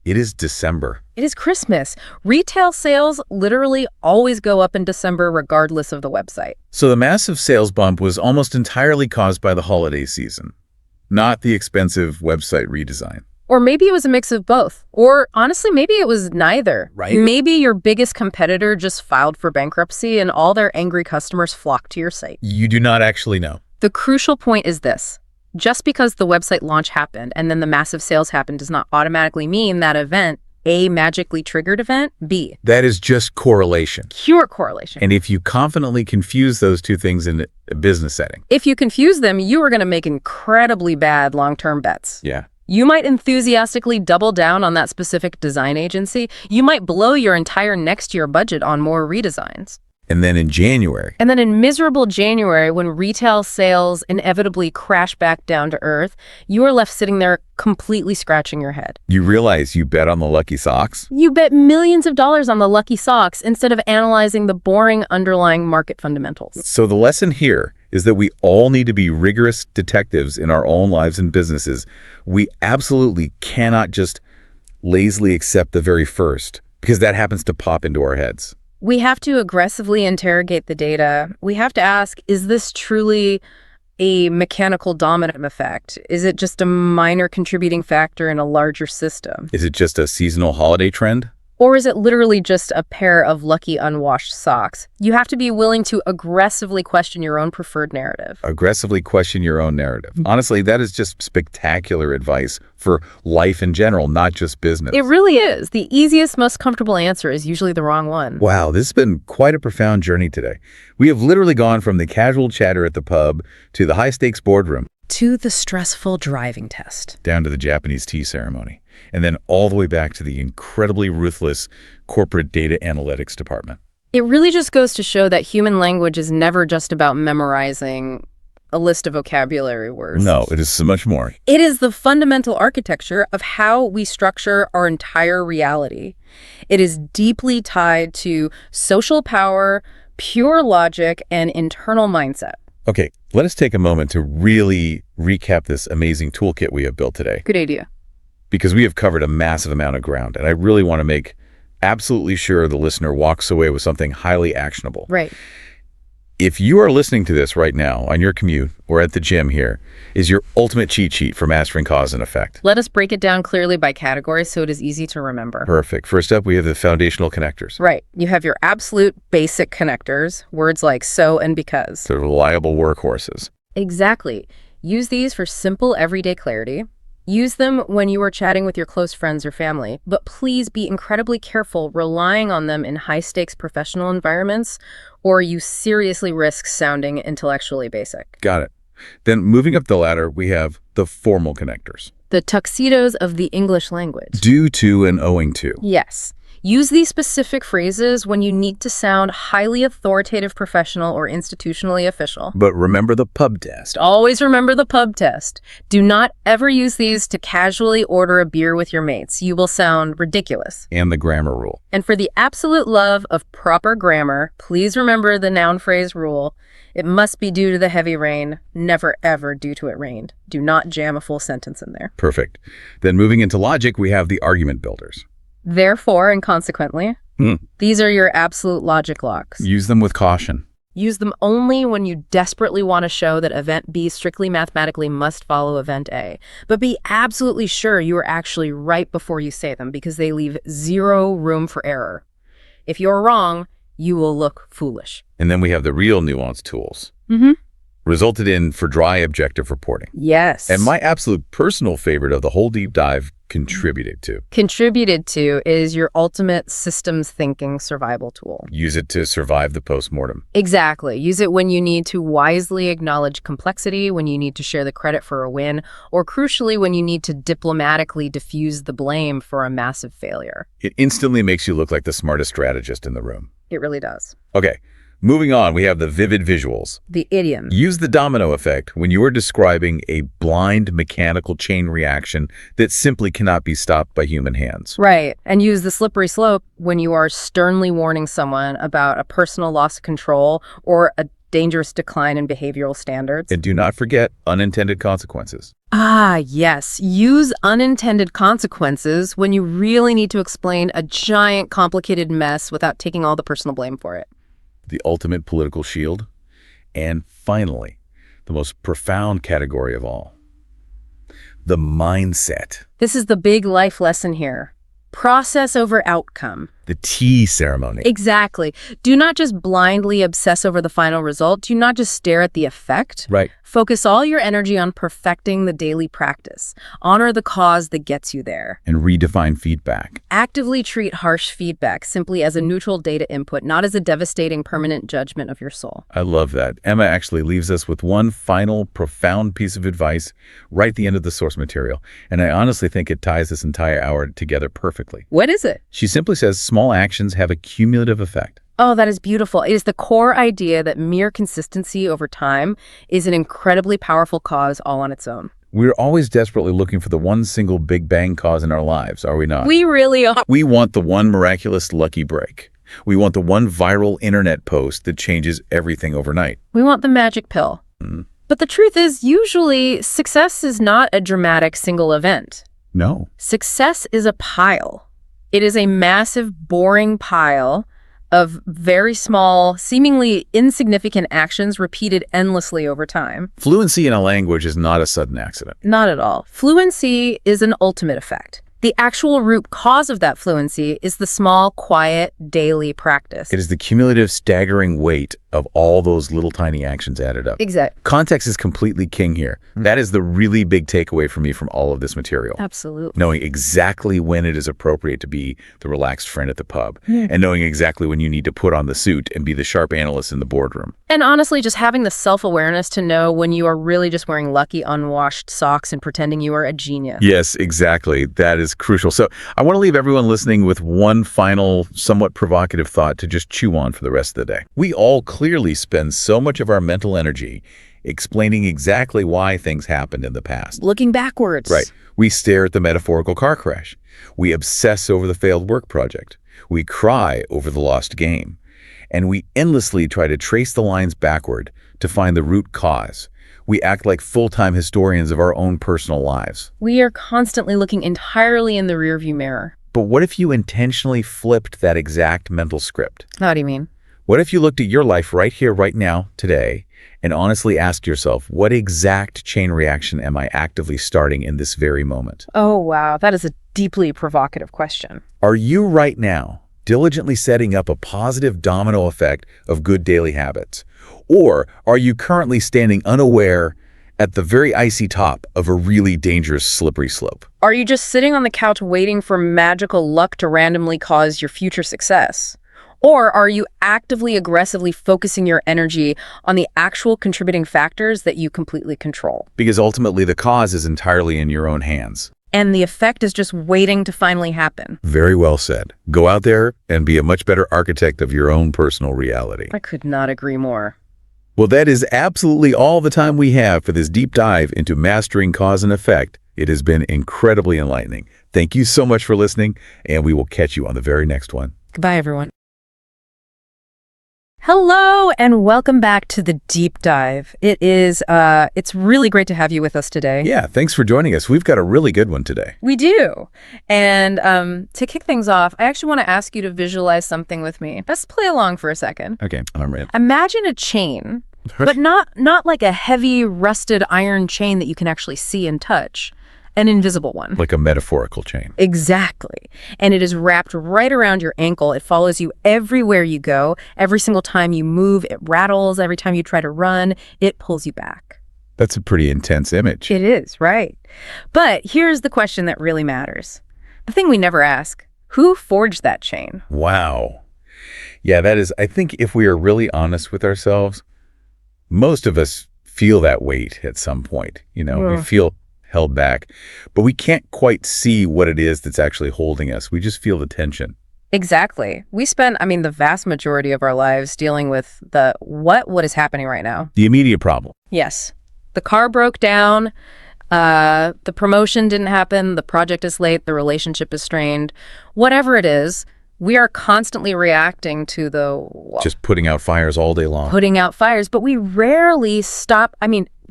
It is December.
It is Christmas. Retail sales literally always go up in December regardless of the website.
So the massive sales bump was almost entirely caused by the holiday season, not the expensive website redesign.
Or maybe it was a mix of both. Or honestly, maybe it was neither.
Right?
Maybe your biggest competitor just filed for bankruptcy and all their angry customers flocked to your site.
You do not actually know.
The crucial point is this. Just because the website launch happened and then the massive sales happened does not automatically mean that event, A, magically triggered event, B.
That is just correlation.
Pure correlation.
And if you confidently confuse those two things in a business setting.
If you confuse them, you are going to make incredibly bad long-term bets.
Yeah.
You might enthusiastically double down on that specific design agency. You might blow your entire next year budget on more redesigns.
And then in January.
And then in miserable January, when retail sales inevitably crash back down to earth, you are left sitting there completely scratching your head.
You realize you bet on the lucky socks?
You bet millions of dollars on the lucky socks instead of analyzing the boring underlying market fundamentals.
So the lesson here is that we all need to be rigorous detectives in our own lives and businesses. We absolutely cannot just lazily accept the very first, because that happens to pop into our heads.
We have to aggressively interrogate the data. We have to ask, is this truly a mechanical dominant effect? Is it just a minor contributing factor in a larger system?
Is it just a seasonal holiday trend?
Or is it literally just a pair of lucky unwashed socks? You have to be willing to aggressively question your own preferred narrative.
Aggressively question your own narrative. Honestly, that is just spectacular advice for life in general, not just business.
It really is. The easiest, most comfortable answer is usually the wrong one.
Wow, this has been quite a profound journey today. We have literally gone from the casual chatter at the pub to the high-stakes boardroom.
To the stressful driving test.
Down to the Japanese tea ceremony. And then all the way back to the incredibly ruthless corporate data analytics department.
It really just goes to show that human language is never just about memorizing a list of vocabulary words.
No, it is so much more.
It is the fundamental architecture of how we structure our entire reality. It is deeply tied to social power, pure logic, and internal mindset.
Okay, let us take a moment to really recap this amazing toolkit we have built today.
Good idea.
Because we have covered a massive amount of ground, and I really want to make absolutely sure the listener walks away with something highly actionable.
Right.
If you are listening to this right now on your commute or at the gym here, is your ultimate cheat sheet for mastering cause and effect.
Let us break it down clearly by category so it is easy to remember.
Perfect. First up, we have the foundational connectors.
Right. You have your absolute basic connectors, words like so and because.
The reliable workhorses.
Exactly. Use these for simple everyday clarity. Use them when you are chatting with your close friends or family, but please be incredibly careful relying on them in high-stakes professional environments, or you seriously risk sounding intellectually basic.
Got it. Then moving up the ladder, we have the formal connectors.
The tuxedos of the English language.
Due to and owing to.
Yes. Use these specific phrases when you need to sound highly authoritative, professional, or institutionally official.
But remember the pub test.
Always remember the pub test. Do not ever use these to casually order a beer with your mates. You will sound ridiculous.
And the grammar rule.
And for the absolute love of proper grammar, please remember the noun phrase rule. It must be due to the heavy rain, never ever due to it rained. Do not jam a full sentence in there.
Perfect. Then moving into logic, we have the argument builders.
Therefore, and consequently, these are your absolute logic locks.
Use them with caution.
Use them only when you desperately want to show that event B strictly mathematically must follow event A. But be absolutely sure you are actually right before you say them because they leave zero room for error. If you're wrong, you will look foolish.
And then we have the real nuance tools. Resulted in for dry objective reporting.
Yes.
And my absolute personal favorite of the whole deep dive, contributed to.
Contributed to is your ultimate systems thinking survival tool.
Use it to survive the postmortem.
Exactly. Use it when you need to wisely acknowledge complexity, when you need to share the credit for a win, or crucially, when you need to diplomatically diffuse the blame for a massive failure.
It instantly makes you look like the smartest strategist in the room.
It really does.
Okay. Moving on, we have the vivid visuals.
The idiom.
Use the domino effect when you are describing a blind mechanical chain reaction that simply cannot be stopped by human hands.
Right. And use the slippery slope when you are sternly warning someone about a personal loss of control or a dangerous decline in behavioral standards.
And do not forget unintended consequences.
Ah, yes. Use unintended consequences when you really need to explain a giant, complicated mess without taking all the personal blame for it.
The ultimate political shield. And finally, the most profound category of all, the mindset.
This is the big life lesson here. Process over outcome.
The tea ceremony.
Exactly. Do not just blindly obsess over the final result. Do not just stare at the effect.
Right.
Focus all your energy on perfecting the daily practice. Honor the cause that gets you there.
And redefine feedback.
Actively treat harsh feedback simply as a neutral data input, not as a devastating permanent judgment of your soul.
I love that. Emma actually leaves us with one final profound piece of advice right at the end of the source material. And I honestly think it ties this entire hour together perfectly.
What is it?
She simply says small actions have a cumulative effect.
Oh, that is beautiful. It is the core idea that mere consistency over time is an incredibly powerful cause all on its own.
We're always desperately looking for the one single big bang cause in our lives, are we not?
We really are.
We want the one miraculous lucky break. We want the one viral internet post that changes everything overnight.
We want the magic pill. But the truth is, usually, success is not a dramatic single event.
No.
Success is a pile. It is a massive, boring pile of very small, seemingly insignificant actions repeated endlessly over time.
Fluency in a language is not a sudden accident.
Not at all. Fluency is an ultimate effect. The actual root cause of that fluency is the small, quiet, daily practice.
It is the cumulative, staggering weight of all those little tiny actions added up.
Exactly.
Context is completely king here. That is the really big takeaway for me from all of this material.
Absolutely.
Knowing exactly when it is appropriate to be the relaxed friend at the pub, and knowing exactly when you need to put on the suit and be the sharp analyst in the boardroom.
And honestly, just having the self-awareness to know when you are really just wearing lucky, unwashed socks and pretending you are a genius.
Yes, exactly. That is crucial. So I want to leave everyone listening with one final, somewhat provocative thought to just chew on for the rest of the day. We all clearly spend so much of our mental energy explaining exactly why things happened in the past.
Looking backwards.
Right. We stare at the metaphorical car crash. We obsess over the failed work project. We cry over the lost game. And we endlessly try to trace the lines backward to find the root cause. We act like full-time historians of our own personal lives.
We are constantly looking entirely in the rearview mirror.
But what if you intentionally flipped that exact mental script?
How do you mean?
What if you looked at your life right here, right now, today, and honestly asked yourself, what exact chain reaction am I actively starting in this very moment?
Oh, wow. That is a deeply provocative question.
Are you right now diligently setting up a positive domino effect of good daily habits? Or are you currently standing unaware at the very icy top of a really dangerous slippery slope?
Are you just sitting on the couch waiting for magical luck to randomly cause your future success? Or are you actively, aggressively focusing your energy on the actual contributing factors that you completely control?
Because ultimately the cause is entirely in your own hands.
And the effect is just waiting to finally happen.
Very well said. Go out there and be a much better architect of your own personal reality.
I could not agree more.
Well, that is absolutely all the time we have for this deep dive into mastering cause and effect. It has been incredibly enlightening. Thank you so much for listening, and we will catch you on the very next one.
Goodbye, everyone. Hello, and welcome back to the Deep Dive. It's really great to have you with us today.
Yeah, thanks for joining us. We've got a really good one today.
We do. And to kick things off, I actually want to ask you to visualize something with me. Let's play along for a second.
Okay, I'm ready.
Imagine a chain, but not like a heavy, rusted iron chain that you can actually see and touch. An invisible one.
Like a metaphorical chain.
Exactly. And it is wrapped right around your ankle. It follows you everywhere you go. Every single time you move, it rattles. Every time you try to run, it pulls you back.
That's a pretty intense image.
It is, right? But here's the question that really matters. The thing we never ask, who forged that chain?
Wow. Yeah, that is, I think if we are really honest with ourselves, most of us feel that weight at some point. We feel held back, but we can't quite see what it is that's actually holding us. We just feel the tension.
Exactly. We spend, the vast majority of our lives dealing with what is happening right now.
The immediate problem.
Yes. The car broke down, the promotion didn't happen, the project is late, the relationship is strained. Whatever it is, we are constantly reacting to
just putting out fires all day long.
Putting out fires, but we rarely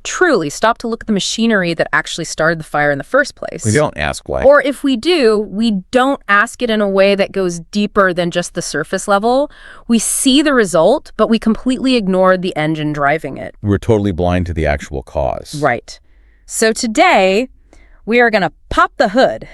truly stop to look at the machinery that actually started the fire in the first place.
We don't ask why.
Or if we do, we don't ask it in a way that goes deeper than just the surface level. We see the result, but we completely ignored the engine driving it.
We're totally blind to the actual cause.
Right. So today, we are going to pop the hood.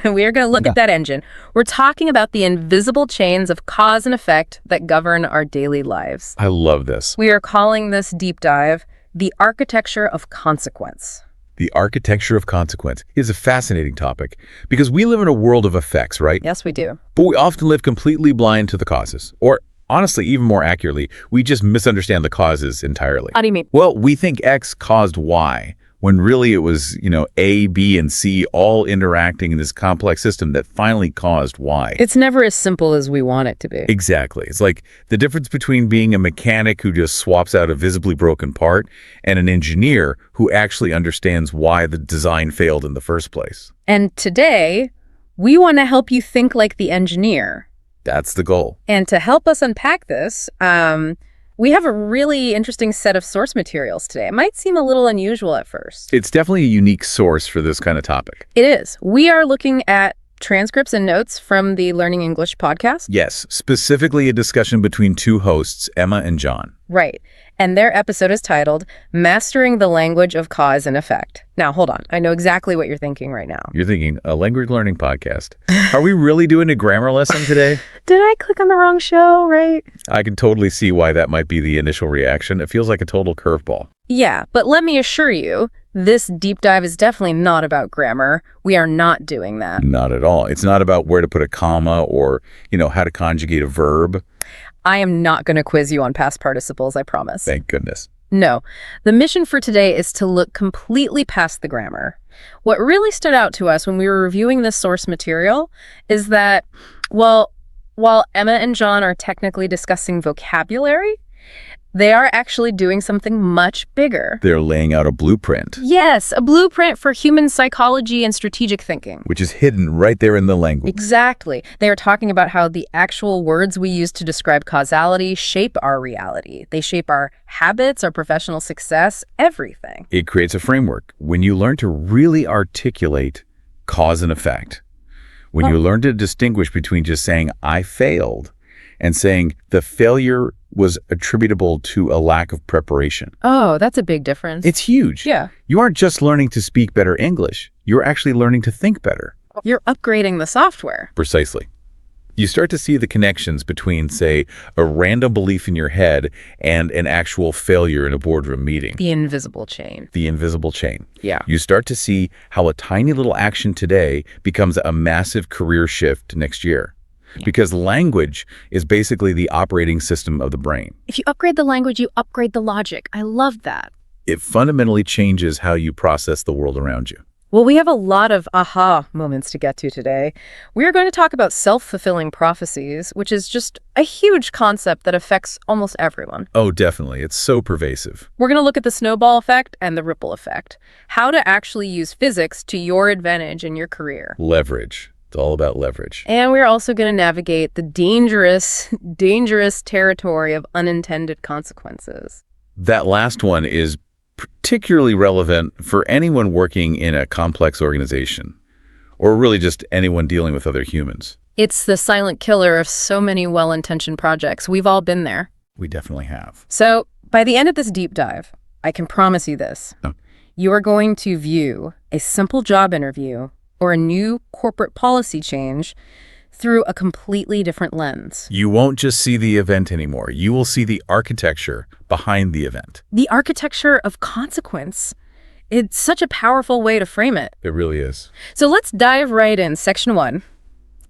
We are going to look at that engine. We're talking about the invisible chains of cause and effect that govern our daily lives.
I love this.
We are calling this deep dive the architecture of consequence.
The architecture of consequence is a fascinating topic because we live in a world of effects, right?
Yes, we do.
But we often live completely blind to the causes. Or honestly, even more accurately, we just misunderstand the causes entirely.
How do you mean?
Well, we think X caused Y, when really it was, A, B, and C all interacting in this complex system that finally caused Y.
It's never as simple as we want it to be.
Exactly. It's like the difference between being a mechanic who just swaps out a visibly broken part and an engineer who actually understands why the design failed in the first place.
And today, we want to help you think like the engineer.
That's the goal.
And to help us unpack this, we have a really interesting set of source materials today. It might seem a little unusual at first.
It's definitely a unique source for this kind of topic.
It is. We are looking at transcripts and notes from the Learning English podcast.
Yes, specifically a discussion between two hosts, Emma and John.
Right. And their episode is titled, Mastering the Language of Cause and Effect. Now, hold on. I know exactly what you're thinking right now.
You're thinking, a language learning podcast. Are we really doing a grammar lesson today?
Did I click on the wrong show, right?
I can totally see why that might be the initial reaction. It feels like a total curveball.
Yeah, but let me assure you, this deep dive is definitely not about grammar. We are not doing that.
Not at all. It's not about where to put a comma or, how to conjugate a verb.
I am not going to quiz you on past participles, I promise.
Thank goodness.
No. The mission for today is to look completely past the grammar. What really stood out to us when we were reviewing this source material is that, while Emma and John are technically discussing vocabulary, they are actually doing something much bigger.
They're laying out a blueprint.
Yes, a blueprint for human psychology and strategic thinking.
Which is hidden right there in the language.
Exactly. They are talking about how the actual words we use to describe causality shape our reality. They shape our habits, our professional success, everything.
It creates a framework. When you learn to really articulate cause and effect, when you learn to distinguish between just saying, I failed, and saying the failure was attributable to a lack of preparation.
Oh, that's a big difference.
It's huge.
Yeah.
You aren't just learning to speak better English. You're actually learning to think better.
You're upgrading the software.
Precisely. You start to see the connections between, say, a random belief in your head and an actual failure in a boardroom meeting.
The invisible chain.
The invisible chain.
Yeah.
You start to see how a tiny little action today becomes a massive career shift next year. Yeah. Because language is basically the operating system of the brain.
If you upgrade the language, you upgrade the logic. I love that.
It fundamentally changes how you process the world around you.
Well, we have a lot of aha moments to get to today. We are going to talk about self-fulfilling prophecies, which is just a huge concept that affects almost everyone.
Oh, definitely. It's so pervasive.
We're going to look at the snowball effect and the ripple effect. How to actually use physics to your advantage in your career.
Leverage. It's all about leverage.
And we're also going to navigate the dangerous territory of unintended consequences.
That last one is particularly relevant for anyone working in a complex organization, or really just anyone dealing with other humans.
It's the silent killer of so many well-intentioned projects. We've all been there.
We definitely have.
So by the end of this deep dive, I can promise you this.
Oh.
You are going to view a simple job interview or a new corporate policy change through a completely different lens.
You won't just see the event anymore. You will see the architecture behind the event.
The architecture of consequence. It's such a powerful way to frame it.
It really is.
So let's dive right in. Section 1,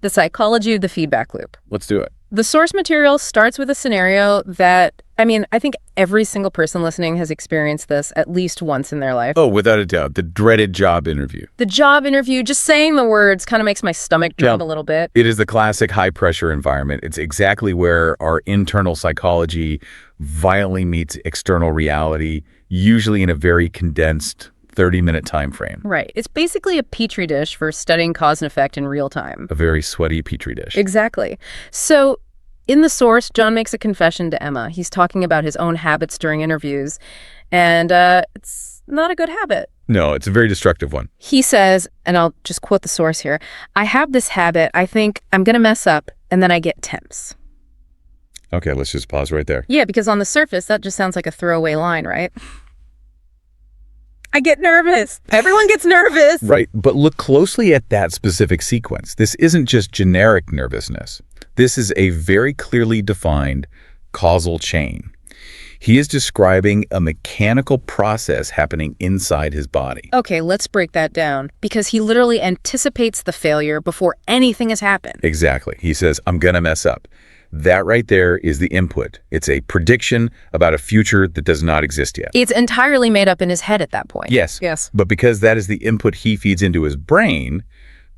the psychology of the feedback loop.
Let's do it.
The source material starts with a scenario that, I think every single person listening has experienced this at least once in their life.
Oh, without a doubt. The dreaded job interview.
The job interview, just saying the words kind of makes my stomach drop a little bit.
It is the classic high-pressure environment. It's exactly where our internal psychology violently meets external reality, usually in a very condensed 30-minute time frame.
Right. It's basically a petri dish for studying cause and effect in real time.
A very sweaty petri dish.
Exactly. So in the source, John makes a confession to Emma. He's talking about his own habits during interviews, and it's not a good habit.
No, it's a very destructive one.
He says, and I'll just quote the source here, "I have this habit. I think I'm going to mess up, and then I get tense."
Okay, let's just pause right there.
Yeah, because on the surface, that just sounds like a throwaway line, right? I get nervous. Everyone gets nervous.
Right, but look closely at that specific sequence. This isn't just generic nervousness. This is a very clearly defined causal chain. He is describing a mechanical process happening inside his body.
Okay, let's break that down, because he literally anticipates the failure before anything has happened.
Exactly. He says, I'm going to mess up. That right there is the input. It's a prediction about a future that does not exist yet.
It's entirely made up in his head at that point.
Yes. But because that is the input he feeds into his brain,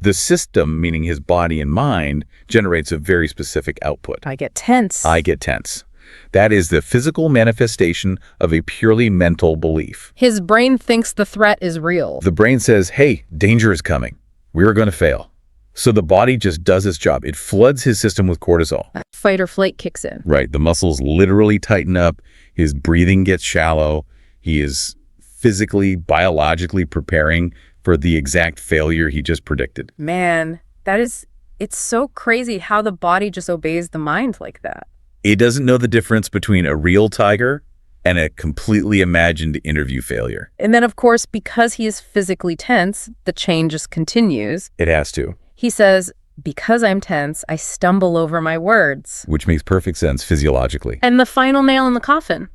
the system, meaning his body and mind, generates a very specific output.
I get tense.
I get tense. That is the physical manifestation of a purely mental belief.
His brain thinks the threat is real.
The brain says, hey, danger is coming. We are going to fail. So the body just does its job. It floods his system with cortisol.
That fight or flight kicks in.
Right. The muscles literally tighten up. His breathing gets shallow. He is physically, biologically preparing for the exact failure he just predicted.
Man, it's so crazy how the body just obeys the mind like that.
It doesn't know the difference between a real tiger and a completely imagined interview failure.
And then, of course, because he is physically tense, the chain just continues.
It has to.
He says, because I'm tense, I stumble over my words.
Which makes perfect sense physiologically.
And the final nail in the coffin.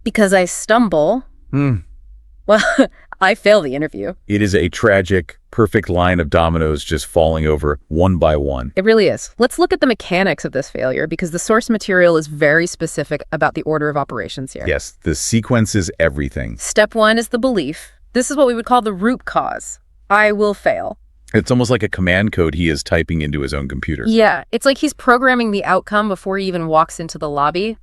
Because I stumble, well, I fail the interview.
It is a tragic, perfect line of dominoes just falling over one by one.
It really is. Let's look at the mechanics of this failure, because the source material is very specific about the order of operations here.
Yes, the sequence is everything.
Step 1 is the belief. This is what we would call the root cause. I will fail.
It's almost like a command code he is typing into his own computer.
Yeah, it's like he's programming the outcome before he even walks into the lobby.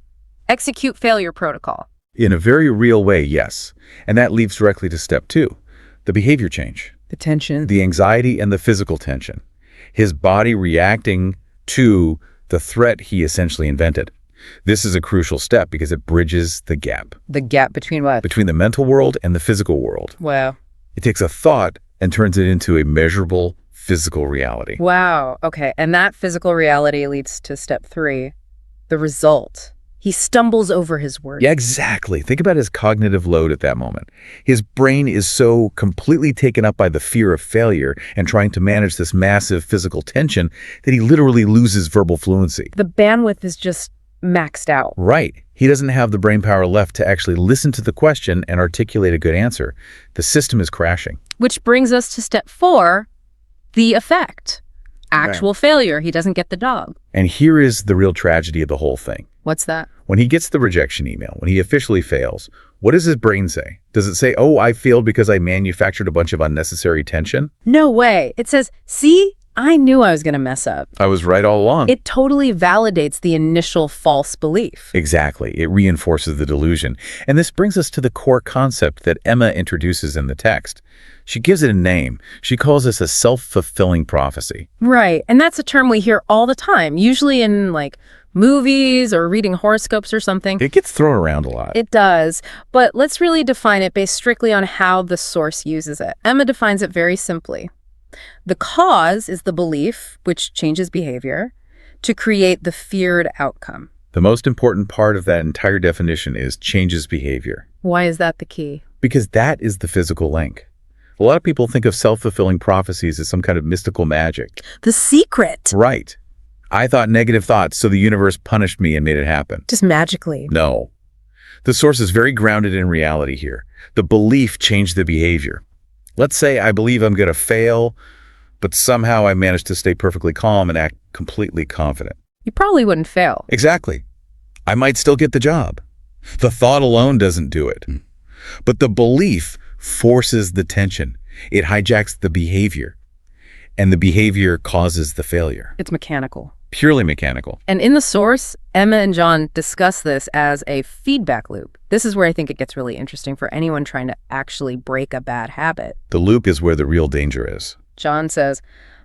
Execute failure protocol.
In a very real way, yes. And that leads directly to step 2, the behavior change.
The tension.
The anxiety and the physical tension. His body reacting to the threat he essentially invented. This is a crucial step because it bridges the gap.
The gap between what?
Between the mental world and the physical world.
Wow.
It takes a thought and turns it into a measurable physical reality.
Wow. Okay. And that physical reality leads to step 3, the result. He stumbles over his words.
Yeah, exactly. Think about his cognitive load at that moment. His brain is so completely taken up by the fear of failure and trying to manage this massive physical tension that he literally loses verbal fluency.
The bandwidth is just maxed out.
Right. He doesn't have the brain power left to actually listen to the question and articulate a good answer. The system is crashing.
Which brings us to step 4, the effect. Actual failure. He doesn't get the job.
And here is the real tragedy of the whole thing.
What's that?
When he gets the rejection email, when he officially fails, what does his brain say? Does it say, oh, I failed because I manufactured a bunch of unnecessary tension?
No way. It says, see, I knew I was going to mess up.
I was right all along.
It totally validates the initial false belief.
Exactly. It reinforces the delusion. And this brings us to the core concept that Emma introduces in the text. She gives it a name. She calls this a self-fulfilling prophecy.
Right. And that's a term we hear all the time, usually in movies or reading horoscopes or something.
It gets thrown around a lot.
It does. But let's really define it based strictly on how the source uses it. Emma defines it very simply. The cause is the belief, which changes behavior, to create the feared outcome.
The most important part of that entire definition is changes behavior.
Why is that the key?
Because that is the physical link. A lot of people think of self-fulfilling prophecies as some kind of mystical magic.
The secret.
Right. I thought negative thoughts, so the universe punished me and made it happen.
Just magically.
No. The source is very grounded in reality here. The belief changed the behavior. Let's say I believe I'm going to fail, but somehow I managed to stay perfectly calm and act completely confident.
You probably wouldn't fail.
Exactly. I might still get the job. The thought alone doesn't do it. But the belief forces the tension. It hijacks the behavior. And the behavior causes the failure.
It's mechanical.
Purely mechanical.
And in the source, Emma and John discuss this as a feedback loop. This is where I think it gets really interesting for anyone trying to actually break a bad habit.
The loop is where the real danger is.
John says,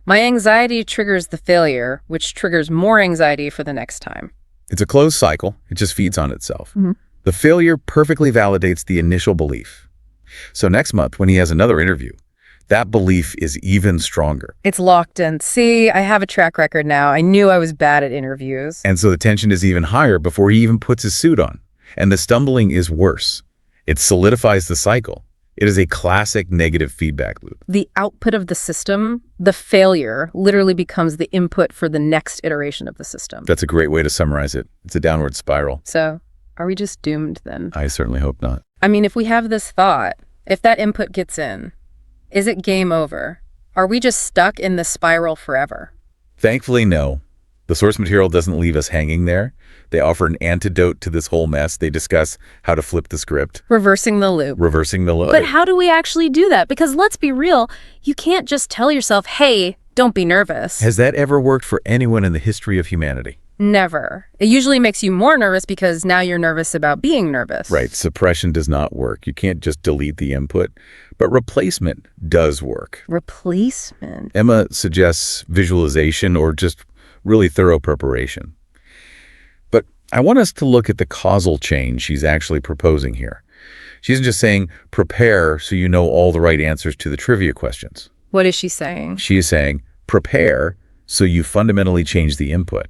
my anxiety triggers the failure, which triggers more anxiety for the next time.
It's a closed cycle. It just feeds on itself.
Mm-hmm.
The failure perfectly validates the initial belief. So next month, when he has another interview, that belief is even stronger.
It's locked in. See, I have a track record now. I knew I was bad at interviews.
And so the tension is even higher before he even puts his suit on. And the stumbling is worse. It solidifies the cycle. It is a classic negative feedback loop.
The output of the system, the failure, literally becomes the input for the next iteration of the system.
That's a great way to summarize it. It's a downward spiral.
So, are we just doomed then?
I certainly hope not.
I mean, if we have this thought, if that input gets in, is it game over? Are we just stuck in the spiral forever?
Thankfully, no. The source material doesn't leave us hanging there. They offer an antidote to this whole mess. They discuss how to flip the script.
Reversing the loop.
Reversing the loop.
But how do we actually do that? Because let's be real, you can't just tell yourself, hey, don't be nervous.
Has that ever worked for anyone in the history of humanity?
Never. It usually makes you more nervous because now you're nervous about being nervous.
Right. Suppression does not work. You can't just delete the input. But replacement does work.
Replacement?
Emma suggests visualization or just really thorough preparation. But I want us to look at the causal chain she's actually proposing here. She isn't just saying, prepare so you know all the right answers to the trivia questions.
What is she saying?
She is saying, prepare so you fundamentally change the input.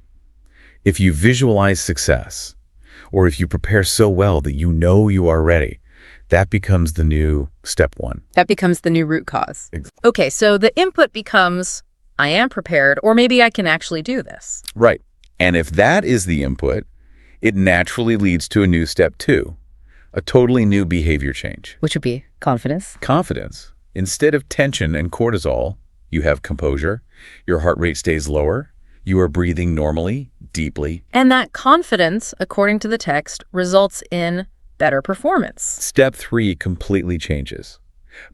If you visualize success, or if you prepare so well that you know you are ready, that becomes the new step 1.
That becomes the new root cause. Okay, so the input becomes, I am prepared, or maybe I can actually do this.
Right. And if that is the input, it naturally leads to a new step 2, a totally new behavior change.
Which would be confidence.
Confidence. Instead of tension and cortisol, you have composure, your heart rate stays lower, you are breathing normally, deeply.
And that confidence, according to the text, results in better performance.
Step 3 completely changes.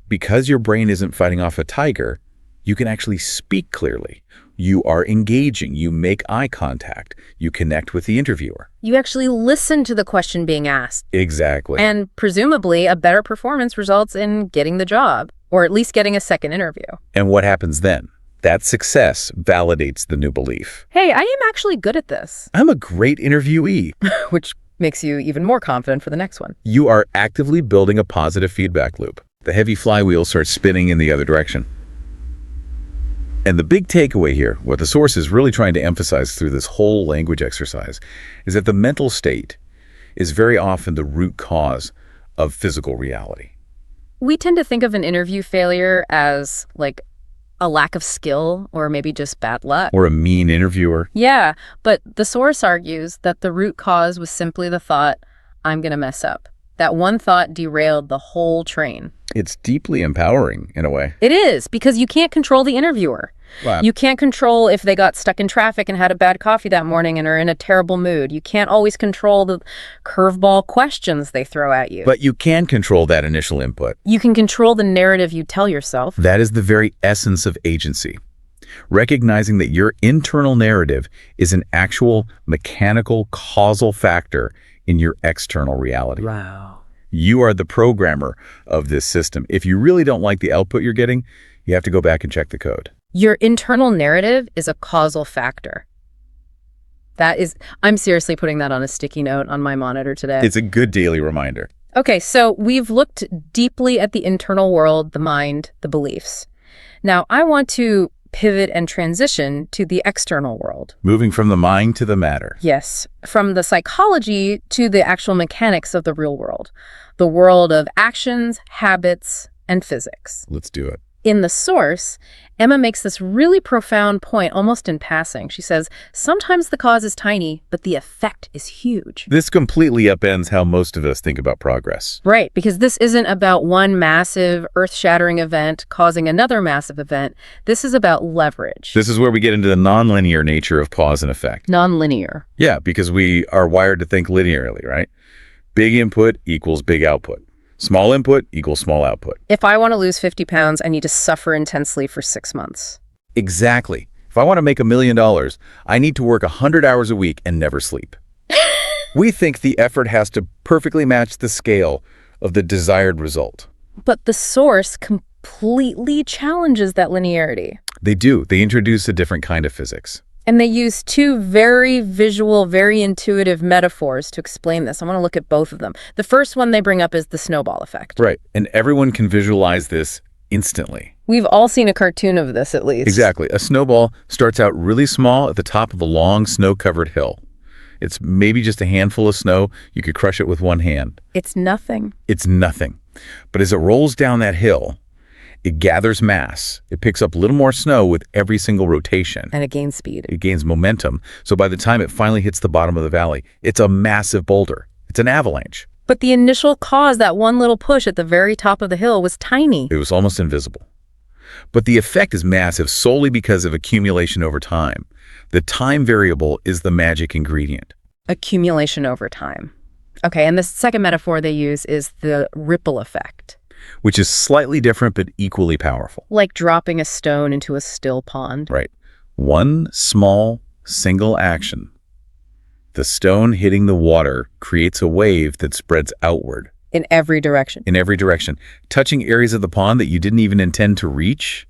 Because your brain isn't fighting off a tiger, you can actually speak clearly. You are engaging. You make eye contact. You connect with the interviewer.
You actually listen to the question being asked.
Exactly.
And presumably, a better performance results in getting the job, or at least getting a second interview.
And what happens then? That success validates the new belief.
Hey, I am actually good at this.
I'm a great interviewee.
Which makes you even more confident for the next one.
You are actively building a positive feedback loop. The heavy flywheel starts spinning in the other direction. And the big takeaway here, what the source is really trying to emphasize through this whole language exercise, is that the mental state is very often the root cause of physical reality.
We tend to think of an interview failure as like a lack of skill or maybe just bad luck.
Or a mean interviewer.
Yeah, but the source argues that the root cause was simply the thought, I'm going to mess up. That one thought derailed the whole train.
It's deeply empowering in a way.
It is, because you can't control the interviewer.
Wow.
You can't control if they got stuck in traffic and had a bad coffee that morning and are in a terrible mood. You can't always control the curveball questions they throw at you.
But you can control that initial input.
You can control the narrative you tell yourself.
That is the very essence of agency. Recognizing that your internal narrative is an actual mechanical causal factor in your external reality.
Wow.
You are the programmer of this system. If you really don't like the output you're getting, you have to go back and check the code.
Your internal narrative is a causal factor. I'm seriously putting that on a sticky note on my monitor today.
It's a good daily reminder.
Okay, so we've looked deeply at the internal world, the mind, the beliefs. Now, I want to pivot and transition to the external world.
Moving from the mind to the matter.
Yes, from the psychology to the actual mechanics of the real world. The world of actions, habits, and physics.
Let's do it.
In the source, Emma makes this really profound point almost in passing. She says, sometimes the cause is tiny, but the effect is huge.
This completely upends how most of us think about progress.
Right, because this isn't about one massive, earth-shattering event causing another massive event. This is about leverage.
This is where we get into the nonlinear nature of cause and effect.
Nonlinear.
Yeah, because we are wired to think linearly, right? Big input equals big output. Small input equals small output.
If I want to lose 50 pounds, I need to suffer intensely for 6 months.
Exactly. If I want to make $1 million, I need to work 100 hours a week and never sleep. We think the effort has to perfectly match the scale of the desired result.
But the source completely challenges that linearity.
They do. They introduce a different kind of physics.
And they use two very visual, very intuitive metaphors to explain this. I want to look at both of them. The first one they bring up is the snowball effect.
Right. And everyone can visualize this instantly.
We've all seen a cartoon of this, at least.
Exactly. A snowball starts out really small at the top of a long snow-covered hill. It's maybe just a handful of snow. You could crush it with one hand.
It's nothing.
It's nothing. But as it rolls down that hill, it gathers mass. It picks up a little more snow with every single rotation.
And it gains speed.
It gains momentum. So by the time it finally hits the bottom of the valley, it's a massive boulder. It's an avalanche.
But the initial cause, that one little push at the very top of the hill, was tiny.
It was almost invisible. But the effect is massive solely because of accumulation over time. The time variable is the magic ingredient.
Accumulation over time. Okay, and the second metaphor they use is the ripple effect.
Which is slightly different but equally powerful.
Like dropping a stone into a still pond.
Right. One small, single action. The stone hitting the water creates a wave that spreads outward.
In every direction.
In every direction. Touching areas of the pond that you didn't even intend to reach.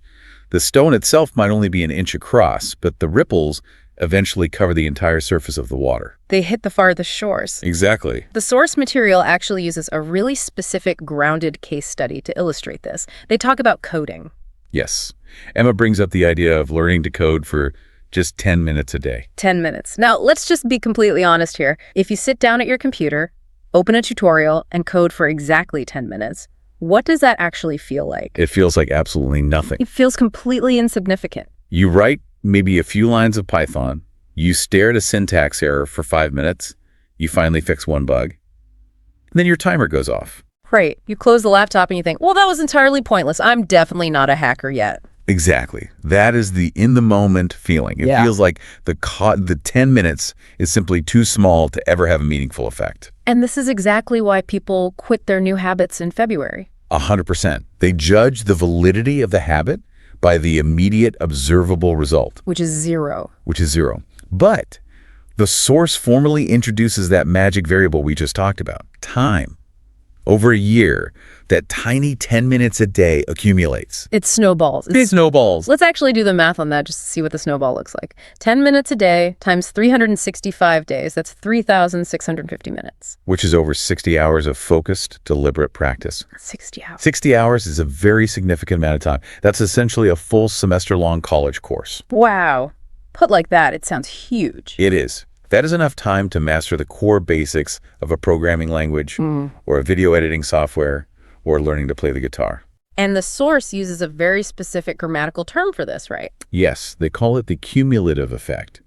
The stone itself might only be an inch across, but the ripples eventually cover the entire surface of the water.
They hit the farthest shores.
Exactly.
The source material actually uses a really specific grounded case study to illustrate this. They talk about coding.
Yes. Emma brings up the idea of learning to code for just 10 minutes a day.
10 minutes. Now, let's just be completely honest here. If you sit down at your computer, open a tutorial, and code for exactly 10 minutes, what does that actually feel like?
It feels like absolutely nothing.
It feels completely insignificant.
You write maybe a few lines of Python. You stare at a syntax error for 5 minutes. You finally fix one bug. And then your timer goes off.
Right. You close the laptop and you think, well, that was entirely pointless. I'm definitely not a hacker yet.
Exactly. That is the in-the-moment feeling. It feels like the 10 minutes is simply too small to ever have a meaningful effect.
And this is exactly why people quit their new habits in February.
100%. They judge the validity of the habit by the immediate observable result.
Which is zero.
But the source formally introduces that magic variable we just talked about, time. Over a year, that tiny 10 minutes a day accumulates.
It snowballs.
It snowballs.
Let's actually do the math on that just to see what the snowball looks like. 10 minutes a day times 365 days, that's 3,650 minutes.
Which is over 60 hours of focused, deliberate practice.
60 hours.
60 hours is a very significant amount of time. That's essentially a full semester-long college course.
Wow. Put like that, it sounds huge.
It is. That is enough time to master the core basics of a programming language or a video editing software or learning to play the guitar.
And the source uses a very specific grammatical term for this, right?
Yes, they call it the cumulative effect.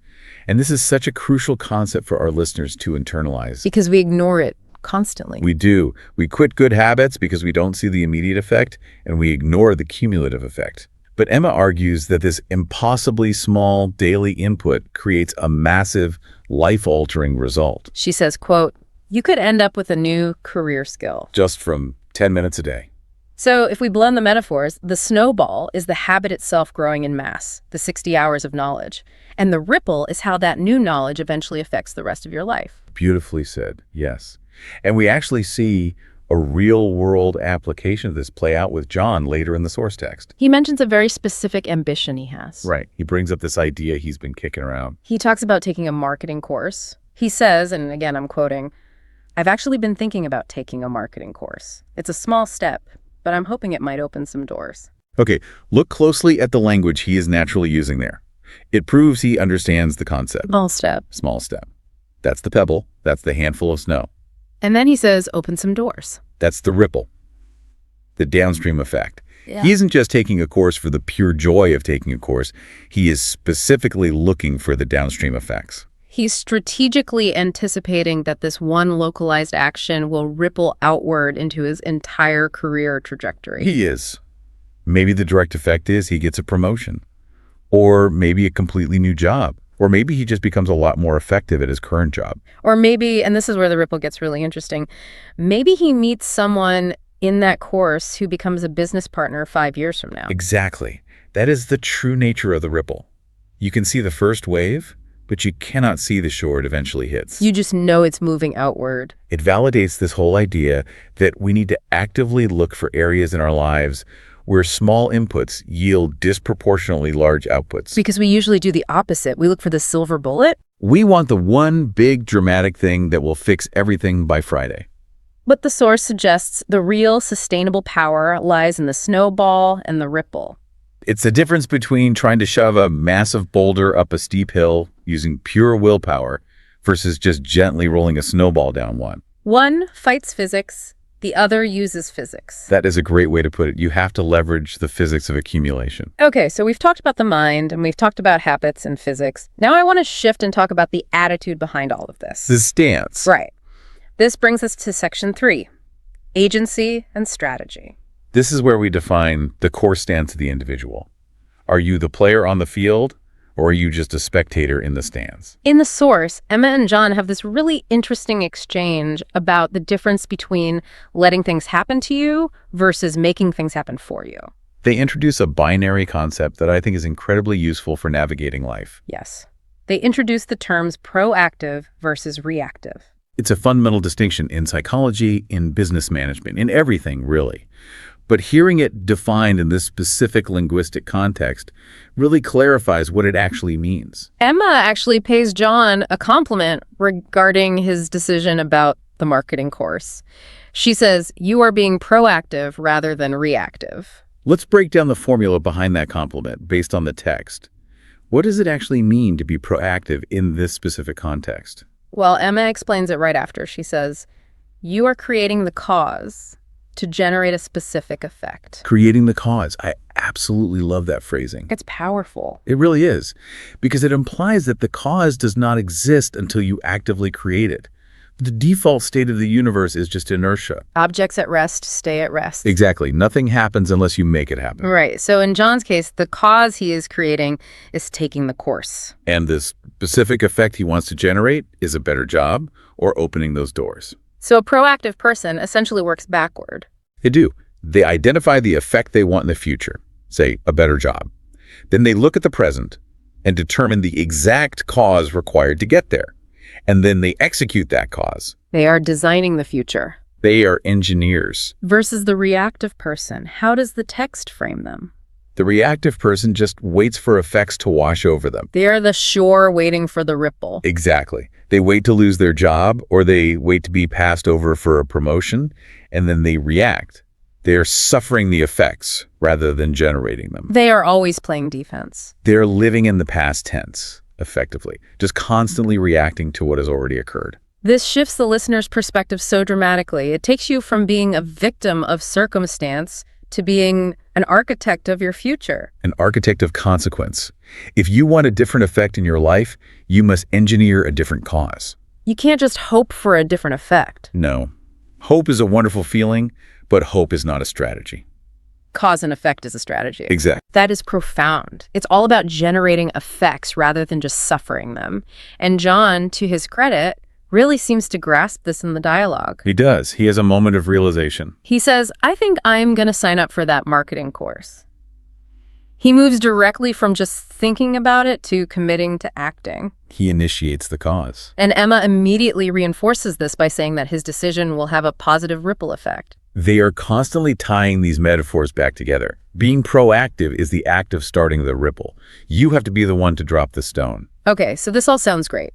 And this is such a crucial concept for our listeners to internalize.
Because we ignore it constantly.
We do. We quit good habits because we don't see the immediate effect, and we ignore the cumulative effect. But Emma argues that this impossibly small daily input creates a massive, life-altering result.
She says, quote, "You could end up with a new career skill."
Just from 10 minutes a day.
So if we blend the metaphors, the snowball is the habit itself growing in mass, the 60 hours of knowledge. And the ripple is how that new knowledge eventually affects the rest of your life.
Beautifully said, yes. And we actually see a real-world application of this play out with John later in the source text.
He mentions a very specific ambition he has.
Right. He brings up this idea he's been kicking around.
He talks about taking a marketing course. He says, and again I'm quoting, "I've actually been thinking about taking a marketing course. It's a small step, but I'm hoping it might open some doors."
Okay, look closely at the language he is naturally using there. It proves he understands the concept.
Small step.
Small step. That's the pebble. That's the handful of snow.
And then he says, open some doors.
That's the ripple, the downstream effect.
Yeah.
He isn't just taking a course for the pure joy of taking a course. He is specifically looking for the downstream effects.
He's strategically anticipating that this one localized action will ripple outward into his entire career trajectory.
He is. Maybe the direct effect is he gets a promotion, or maybe a completely new job. Or maybe he just becomes a lot more effective at his current job.
Or maybe, and this is where the ripple gets really interesting, maybe he meets someone in that course who becomes a business partner 5 years from now.
Exactly. That is the true nature of the ripple. You can see the first wave, but you cannot see the shore it eventually hits.
You just know it's moving outward.
It validates this whole idea that we need to actively look for areas in our lives where small inputs yield disproportionately large outputs.
Because we usually do the opposite. We look for the silver bullet.
We want the one big dramatic thing that will fix everything by Friday.
But the source suggests the real sustainable power lies in the snowball and the ripple.
It's the difference between trying to shove a massive boulder up a steep hill using pure willpower versus just gently rolling a snowball down one.
One fights physics. The other uses physics.
That is a great way to put it. You have to leverage the physics of accumulation.
Okay, so we've talked about the mind and we've talked about habits and physics. Now I want to shift and talk about the attitude behind all of this.
The stance.
Right. This brings us to section 3, agency and strategy.
This is where we define the core stance of the individual. Are you the player on the field, or are you just a spectator in the stands?
In the source, Emma and John have this really interesting exchange about the difference between letting things happen to you versus making things happen for you.
They introduce a binary concept that I think is incredibly useful for navigating life.
Yes. They introduce the terms proactive versus reactive.
It's a fundamental distinction in psychology, in business management, in everything, really. But hearing it defined in this specific linguistic context really clarifies what it actually means.
Emma actually pays John a compliment regarding his decision about the marketing course. She says, "You are being proactive rather than reactive."
Let's break down the formula behind that compliment based on the text. What does it actually mean to be proactive in this specific context?
Well, Emma explains it right after. She says, "You are creating the cause to generate a specific effect."
Creating the cause. I absolutely love that phrasing.
It's powerful.
It really is, because it implies that the cause does not exist until you actively create it. The default state of the universe is just inertia.
Objects at rest stay at rest.
Exactly. Nothing happens unless you make it happen.
Right. So in John's case, the cause he is creating is taking the course.
And the specific effect he wants to generate is a better job or opening those doors.
So a proactive person essentially works backward.
They do. They identify the effect they want in the future, say a better job. Then they look at the present and determine the exact cause required to get there. And then they execute that cause.
They are designing the future.
They are engineers.
Versus the reactive person, how does the text frame them?
The reactive person just waits for effects to wash over them.
They are the shore waiting for the ripple.
Exactly. They wait to lose their job, or they wait to be passed over for a promotion, and then they react. They're suffering the effects rather than generating them.
They are always playing defense.
They're living in the past tense, effectively, just constantly reacting to what has already occurred.
This shifts the listener's perspective so dramatically. It takes you from being a victim of circumstance to being an architect of your future.
An architect of consequence. If you want a different effect in your life, you must engineer a different cause.
You can't just hope for a different effect.
No. Hope is a wonderful feeling, but hope is not a strategy.
Cause and effect is a strategy.
Exactly.
That is profound. It's all about generating effects rather than just suffering them. And John, to his credit, really seems to grasp this in the dialogue.
He does. He has a moment of realization.
He says, I think I'm going to sign up for that marketing course. He moves directly from just thinking about it to committing to acting.
He initiates the cause.
And Emma immediately reinforces this by saying that his decision will have a positive ripple effect.
They are constantly tying these metaphors back together. Being proactive is the act of starting the ripple. You have to be the one to drop the stone.
Okay, so this all sounds great.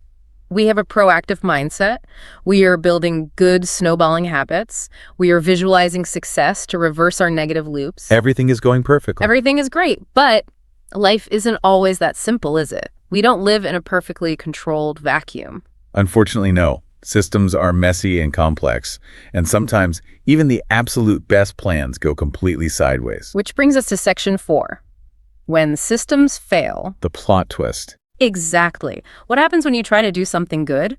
We have a proactive mindset. We are building good snowballing habits. We are visualizing success to reverse our negative loops.
Everything is going perfectly.
Everything is great, but life isn't always that simple, is it? We don't live in a perfectly controlled vacuum.
Unfortunately, no. Systems are messy and complex, and sometimes even the absolute best plans go completely sideways.
Which brings us to section 4. When systems fail.
The plot twist.
Exactly. What happens when you try to do something good?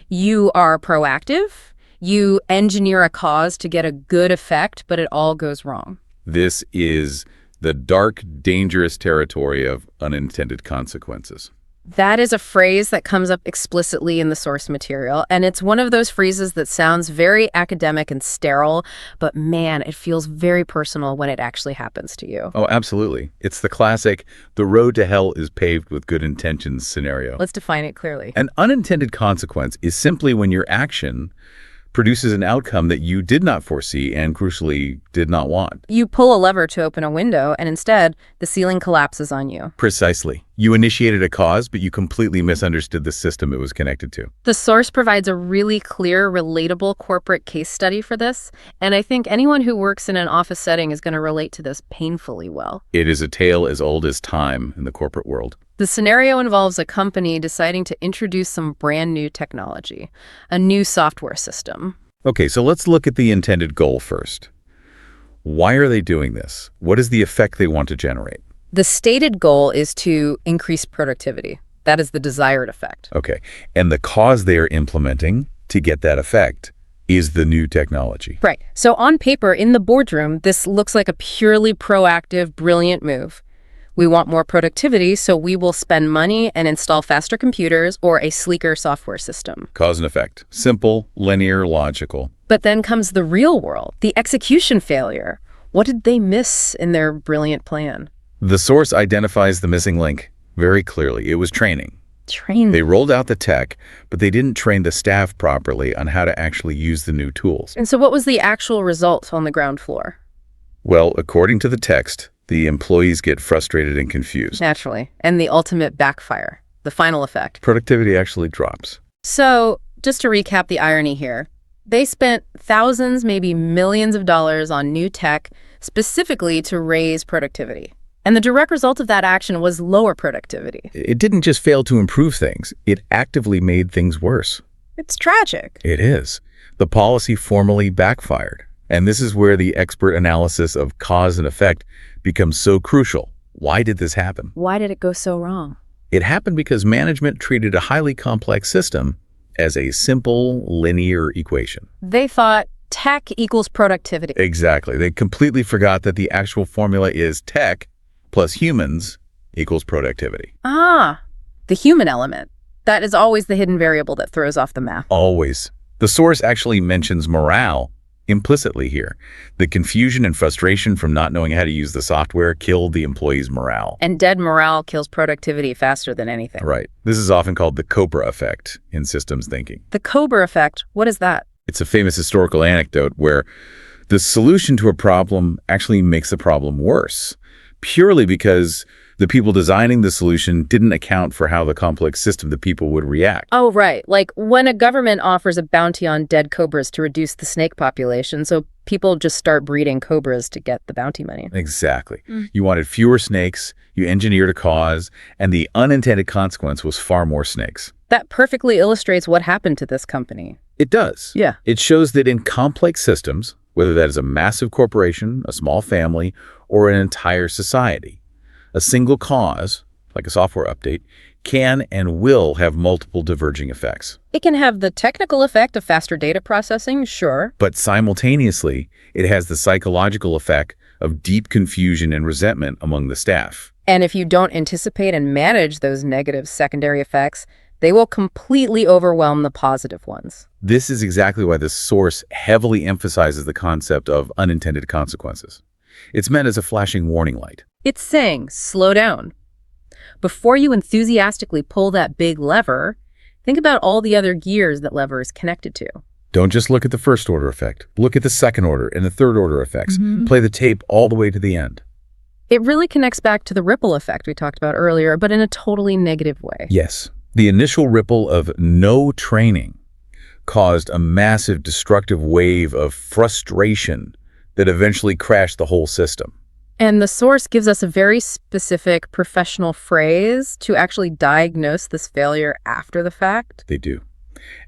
You are proactive. You engineer a cause to get a good effect, but it all goes wrong.
This is the dark, dangerous territory of unintended consequences.
That is a phrase that comes up explicitly in the source material, and it's one of those phrases that sounds very academic and sterile, but man, it feels very personal when it actually happens to you.
Oh, absolutely. It's the classic, the road to hell is paved with good intentions scenario.
Let's define it clearly.
An unintended consequence is simply when your action produces an outcome that you did not foresee and, crucially, did not want.
You pull a lever to open a window, and instead, the ceiling collapses on you.
Precisely. You initiated a cause, but you completely misunderstood the system it was connected to.
The source provides a really clear, relatable corporate case study for this, and I think anyone who works in an office setting is going to relate to this painfully well.
It is a tale as old as time in the corporate world.
The scenario involves a company deciding to introduce some brand new technology, a new software system.
Okay, so let's look at the intended goal first. Why are they doing this? What is the effect they want to generate?
The stated goal is to increase productivity. That is the desired effect.
Okay, and the cause they are implementing to get that effect is the new technology.
Right. So on paper, in the boardroom, this looks like a purely proactive, brilliant move. We want more productivity, so we will spend money and install faster computers or a sleeker software system.
Cause and effect. Simple, linear, logical.
But then comes the real world, the execution failure. What did they miss in their brilliant plan?
The source identifies the missing link very clearly. It was training. They rolled out the tech, but they didn't train the staff properly on how to actually use the new tools.
And so what was the actual result on the ground floor?
Well, according to the text, the employees get frustrated and confused.
Naturally. And the ultimate backfire, the final effect.
Productivity actually drops.
So, just to recap the irony here, they spent thousands, maybe millions of dollars on new tech specifically to raise productivity. And the direct result of that action was lower productivity.
It didn't just fail to improve things, it actively made things worse.
It's tragic.
It is. The policy formally backfired. And this is where the expert analysis of cause and effect becomes so crucial. Why did this happen?
Why did it go so wrong?
It happened because management treated a highly complex system as a simple linear equation.
They thought tech equals productivity.
Exactly. They completely forgot that the actual formula is tech plus humans equals productivity.
Ah, the human element. That is always the hidden variable that throws off the math.
Always. The source actually mentions morale implicitly here. The confusion and frustration from not knowing how to use the software killed the employees' morale.
And dead morale kills productivity faster than anything.
Right. This is often called the Cobra effect in systems thinking.
The Cobra effect, what is that?
It's a famous historical anecdote where the solution to a problem actually makes the problem worse, purely because the people designing the solution didn't account for how the complex system the people would react.
Oh, right. Like when a government offers a bounty on dead cobras to reduce the snake population, so people just start breeding cobras to get the bounty money.
Exactly. You wanted fewer snakes, you engineered a cause, and the unintended consequence was far more snakes.
That perfectly illustrates what happened to this company.
It does.
Yeah.
It shows that in complex systems, whether that is a massive corporation, a small family, or an entire society, a single cause, like a software update, can and will have multiple diverging effects.
It can have the technical effect of faster data processing, sure.
But simultaneously, it has the psychological effect of deep confusion and resentment among the staff.
And if you don't anticipate and manage those negative secondary effects, they will completely overwhelm the positive ones.
This is exactly why this source heavily emphasizes the concept of unintended consequences. It's meant as a flashing warning light.
It's saying, slow down. Before you enthusiastically pull that big lever, think about all the other gears that lever is connected to.
Don't just look at the first order effect. Look at the second order and the third order effects. Play the tape all the way to the end.
It really connects back to the ripple effect we talked about earlier, but in a totally negative way.
Yes. The initial ripple of no training caused a massive destructive wave of frustration that eventually crashed the whole system.
And the source gives us a very specific professional phrase to actually diagnose this failure after the fact.
They do.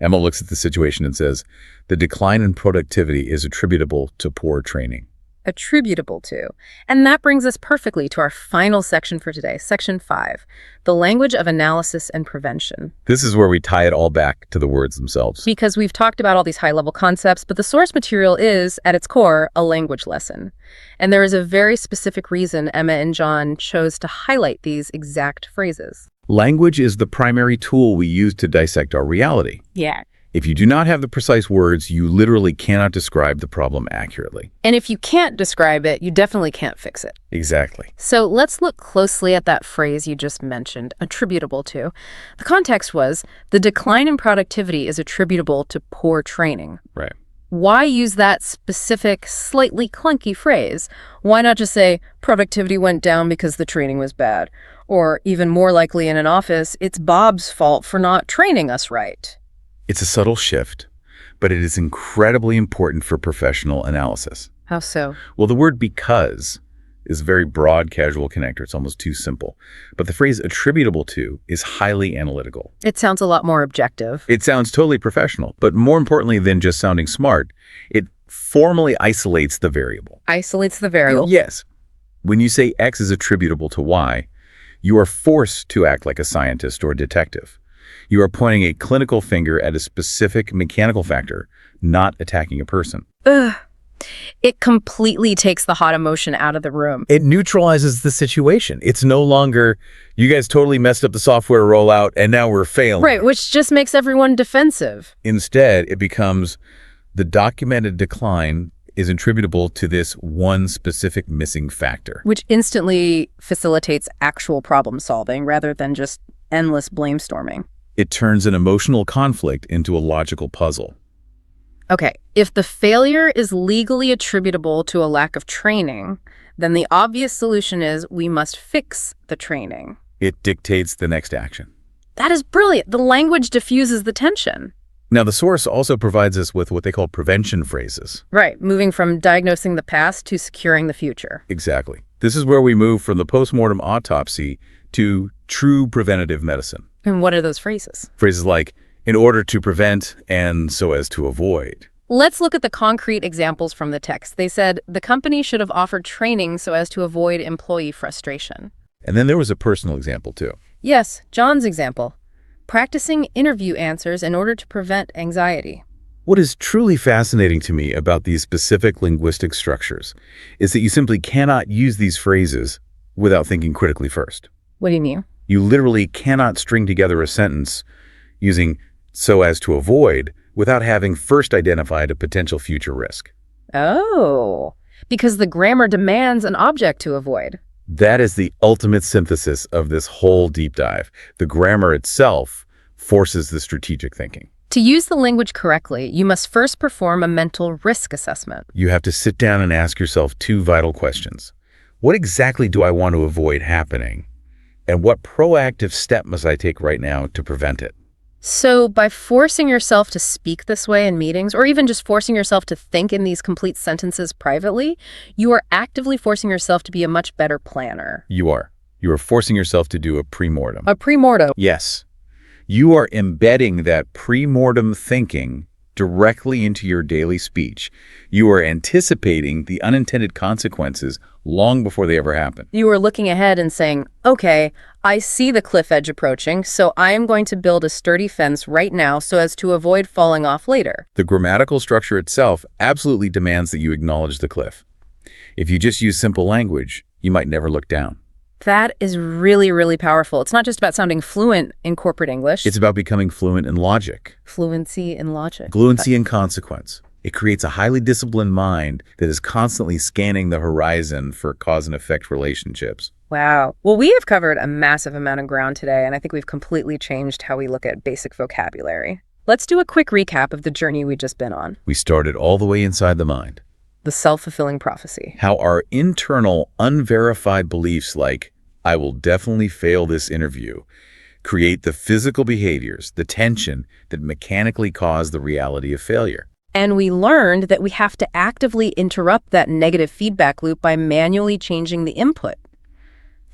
Emma looks at the situation and says, the decline in productivity is attributable to poor training.
Attributable to. And that brings us perfectly to our final section for today, Section 5, the language of analysis and prevention.
This is where we tie it all back to the words themselves.
Because we've talked about all these high-level concepts, but the source material is, at its core, a language lesson. And there is a very specific reason Emma and John chose to highlight these exact phrases.
Language is the primary tool we use to dissect our reality.
Yeah.
If you do not have the precise words, you literally cannot describe the problem accurately.
And if you can't describe it, you definitely can't fix it.
Exactly.
So let's look closely at that phrase you just mentioned, attributable to. The context was, the decline in productivity is attributable to poor training.
Right.
Why use that specific, slightly clunky phrase? Why not just say, productivity went down because the training was bad? Or even more likely in an office, it's Bob's fault for not training us right.
It's a subtle shift, but it is incredibly important for professional analysis.
How so?
Well, the word because is a very broad casual connector. It's almost too simple. But the phrase attributable to is highly analytical.
It sounds a lot more objective.
It sounds totally professional, but more importantly than just sounding smart, it formally isolates the variable.
Isolates the variable?
Yes. When you say X is attributable to Y, you are forced to act like a scientist or a detective. You are pointing a clinical finger at a specific mechanical factor, not attacking a person.
Ugh. It completely takes the hot emotion out of the room.
It neutralizes the situation. It's no longer, you guys totally messed up the software rollout and now we're failing.
Right, which just makes everyone defensive.
Instead, it becomes the documented decline is attributable to this one specific missing factor.
Which instantly facilitates actual problem solving rather than just endless blamestorming.
It turns an emotional conflict into a logical puzzle.
Okay, if the failure is legally attributable to a lack of training, then the obvious solution is we must fix the training.
It dictates the next action.
That is brilliant. The language diffuses the tension.
Now, the source also provides us with what they call prevention phrases.
Right, moving from diagnosing the past to securing the future.
Exactly. This is where we move from the postmortem autopsy to true preventative medicine.
And what are those phrases?
Phrases like, in order to prevent and so as to avoid.
Let's look at the concrete examples from the text. They said, the company should have offered training so as to avoid employee frustration.
And then there was a personal example, too.
Yes, John's example. Practicing interview answers in order to prevent anxiety.
What is truly fascinating to me about these specific linguistic structures is that you simply cannot use these phrases without thinking critically first.
What do you mean?
You literally cannot string together a sentence using so as to avoid without having first identified a potential future risk.
Oh, because the grammar demands an object to avoid.
That is the ultimate synthesis of this whole deep dive. The grammar itself forces the strategic thinking.
To use the language correctly, you must first perform a mental risk assessment.
You have to sit down and ask yourself two vital questions. What exactly do I want to avoid happening? And what proactive step must I take right now to prevent it?
So by forcing yourself to speak this way in meetings, or even just forcing yourself to think in these complete sentences privately, you are actively forcing yourself to be a much better planner.
You are. You are forcing yourself to do a pre-mortem.
A pre-mortem?
Yes. You are embedding that pre-mortem thinking directly into your daily speech. You are anticipating the unintended consequences long before they ever happen.
You are looking ahead and saying, okay, I see the cliff edge approaching, so I am going to build a sturdy fence right now so as to avoid falling off later.
The grammatical structure itself absolutely demands that you acknowledge the cliff. If you just use simple language, you might never look down.
That is really, really powerful. It's not just about sounding fluent in corporate English.
It's about becoming fluent in logic.
Fluency in logic.
Fluency in consequence. It creates a highly disciplined mind that is constantly scanning the horizon for cause and effect relationships.
Wow. Well, we have covered a massive amount of ground today, and I think we've completely changed how we look at basic vocabulary. Let's do a quick recap of the journey we've just been on.
We started all the way inside the mind.
The self-fulfilling prophecy.
How our internal, unverified beliefs like, I will definitely fail this interview, create the physical behaviors, the tension that mechanically cause the reality of failure.
And we learned that we have to actively interrupt that negative feedback loop by manually changing the input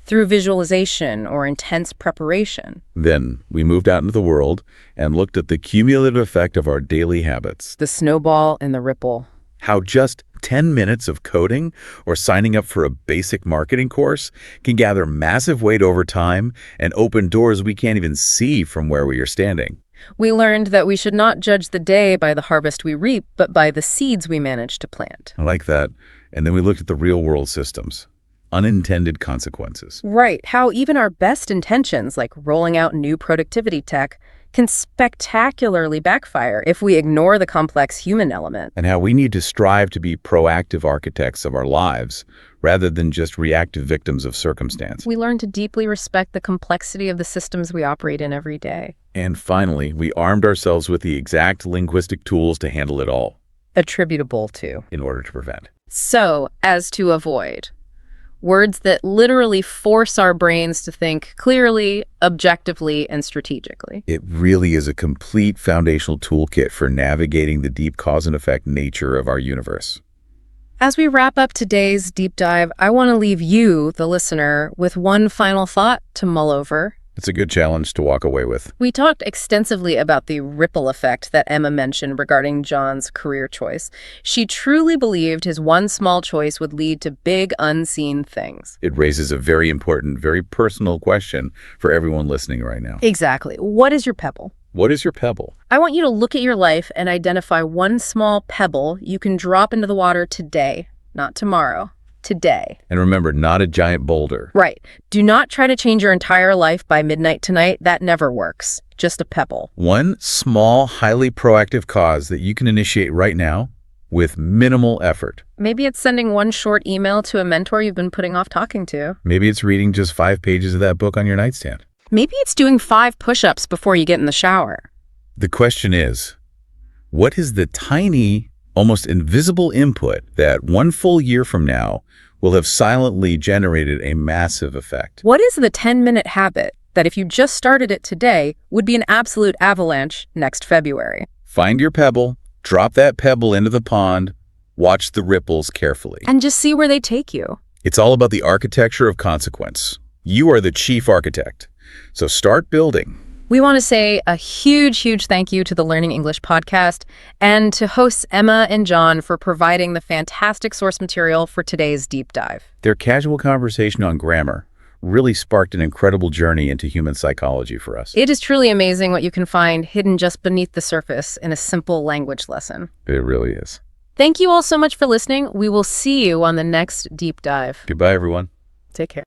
through visualization or intense preparation.
Then we moved out into the world and looked at the cumulative effect of our daily habits.
The snowball and the ripple.
How just 10 minutes of coding or signing up for a basic marketing course can gather massive weight over time and open doors we can't even see from where we are standing.
We learned that we should not judge the day by the harvest we reap, but by the seeds we manage to plant.
I like that. And then we looked at the real-world systems. Unintended consequences.
Right. How even our best intentions, like rolling out new productivity tech, can spectacularly backfire if we ignore the complex human element.
And how we need to strive to be proactive architects of our lives rather than just reactive victims of circumstance.
We learn to deeply respect the complexity of the systems we operate in every day.
And finally, we armed ourselves with the exact linguistic tools to handle it all.
Attributable to.
In order to prevent.
So, as to avoid. Words that literally force our brains to think clearly, objectively, and strategically.
It really is a complete foundational toolkit for navigating the deep cause and effect nature of our universe.
As we wrap up today's deep dive, I want to leave you, the listener, with one final thought to mull over.
It's a good challenge to walk away with.
We talked extensively about the ripple effect that Emma mentioned regarding John's career choice. She truly believed his one small choice would lead to big, unseen things.
It raises a very important, very personal question for everyone listening right now.
Exactly. What is your pebble?
What is your pebble?
I want you to look at your life and identify one small pebble you can drop into the water today, not tomorrow. Today.
And remember, not a giant boulder.
Right. Do not try to change your entire life by midnight tonight. That never works. Just a pebble.
One small, highly proactive cause that you can initiate right now with minimal effort.
Maybe it's sending one short email to a mentor you've been putting off talking to.
Maybe it's reading just 5 pages of that book on your nightstand.
Maybe it's doing 5 push-ups before you get in the shower.
The question is, what is the tiny, almost invisible input that 1 full year from now will have silently generated a massive effect?
What is the 10-minute habit that if you just started it today would be an absolute avalanche next February?
Find your pebble, drop that pebble into the pond, watch the ripples carefully.
And just see where they take you.
It's all about the architecture of consequence. You are the chief architect, so start building.
We want to say a huge, huge thank you to the Learning English podcast and to hosts Emma and John for providing the fantastic source material for today's deep dive.
Their casual conversation on grammar really sparked an incredible journey into human psychology for us.
It is truly amazing what you can find hidden just beneath the surface in a simple language lesson.
It really is.
Thank you all so much for listening. We will see you on the next deep dive.
Goodbye, everyone.
Take care.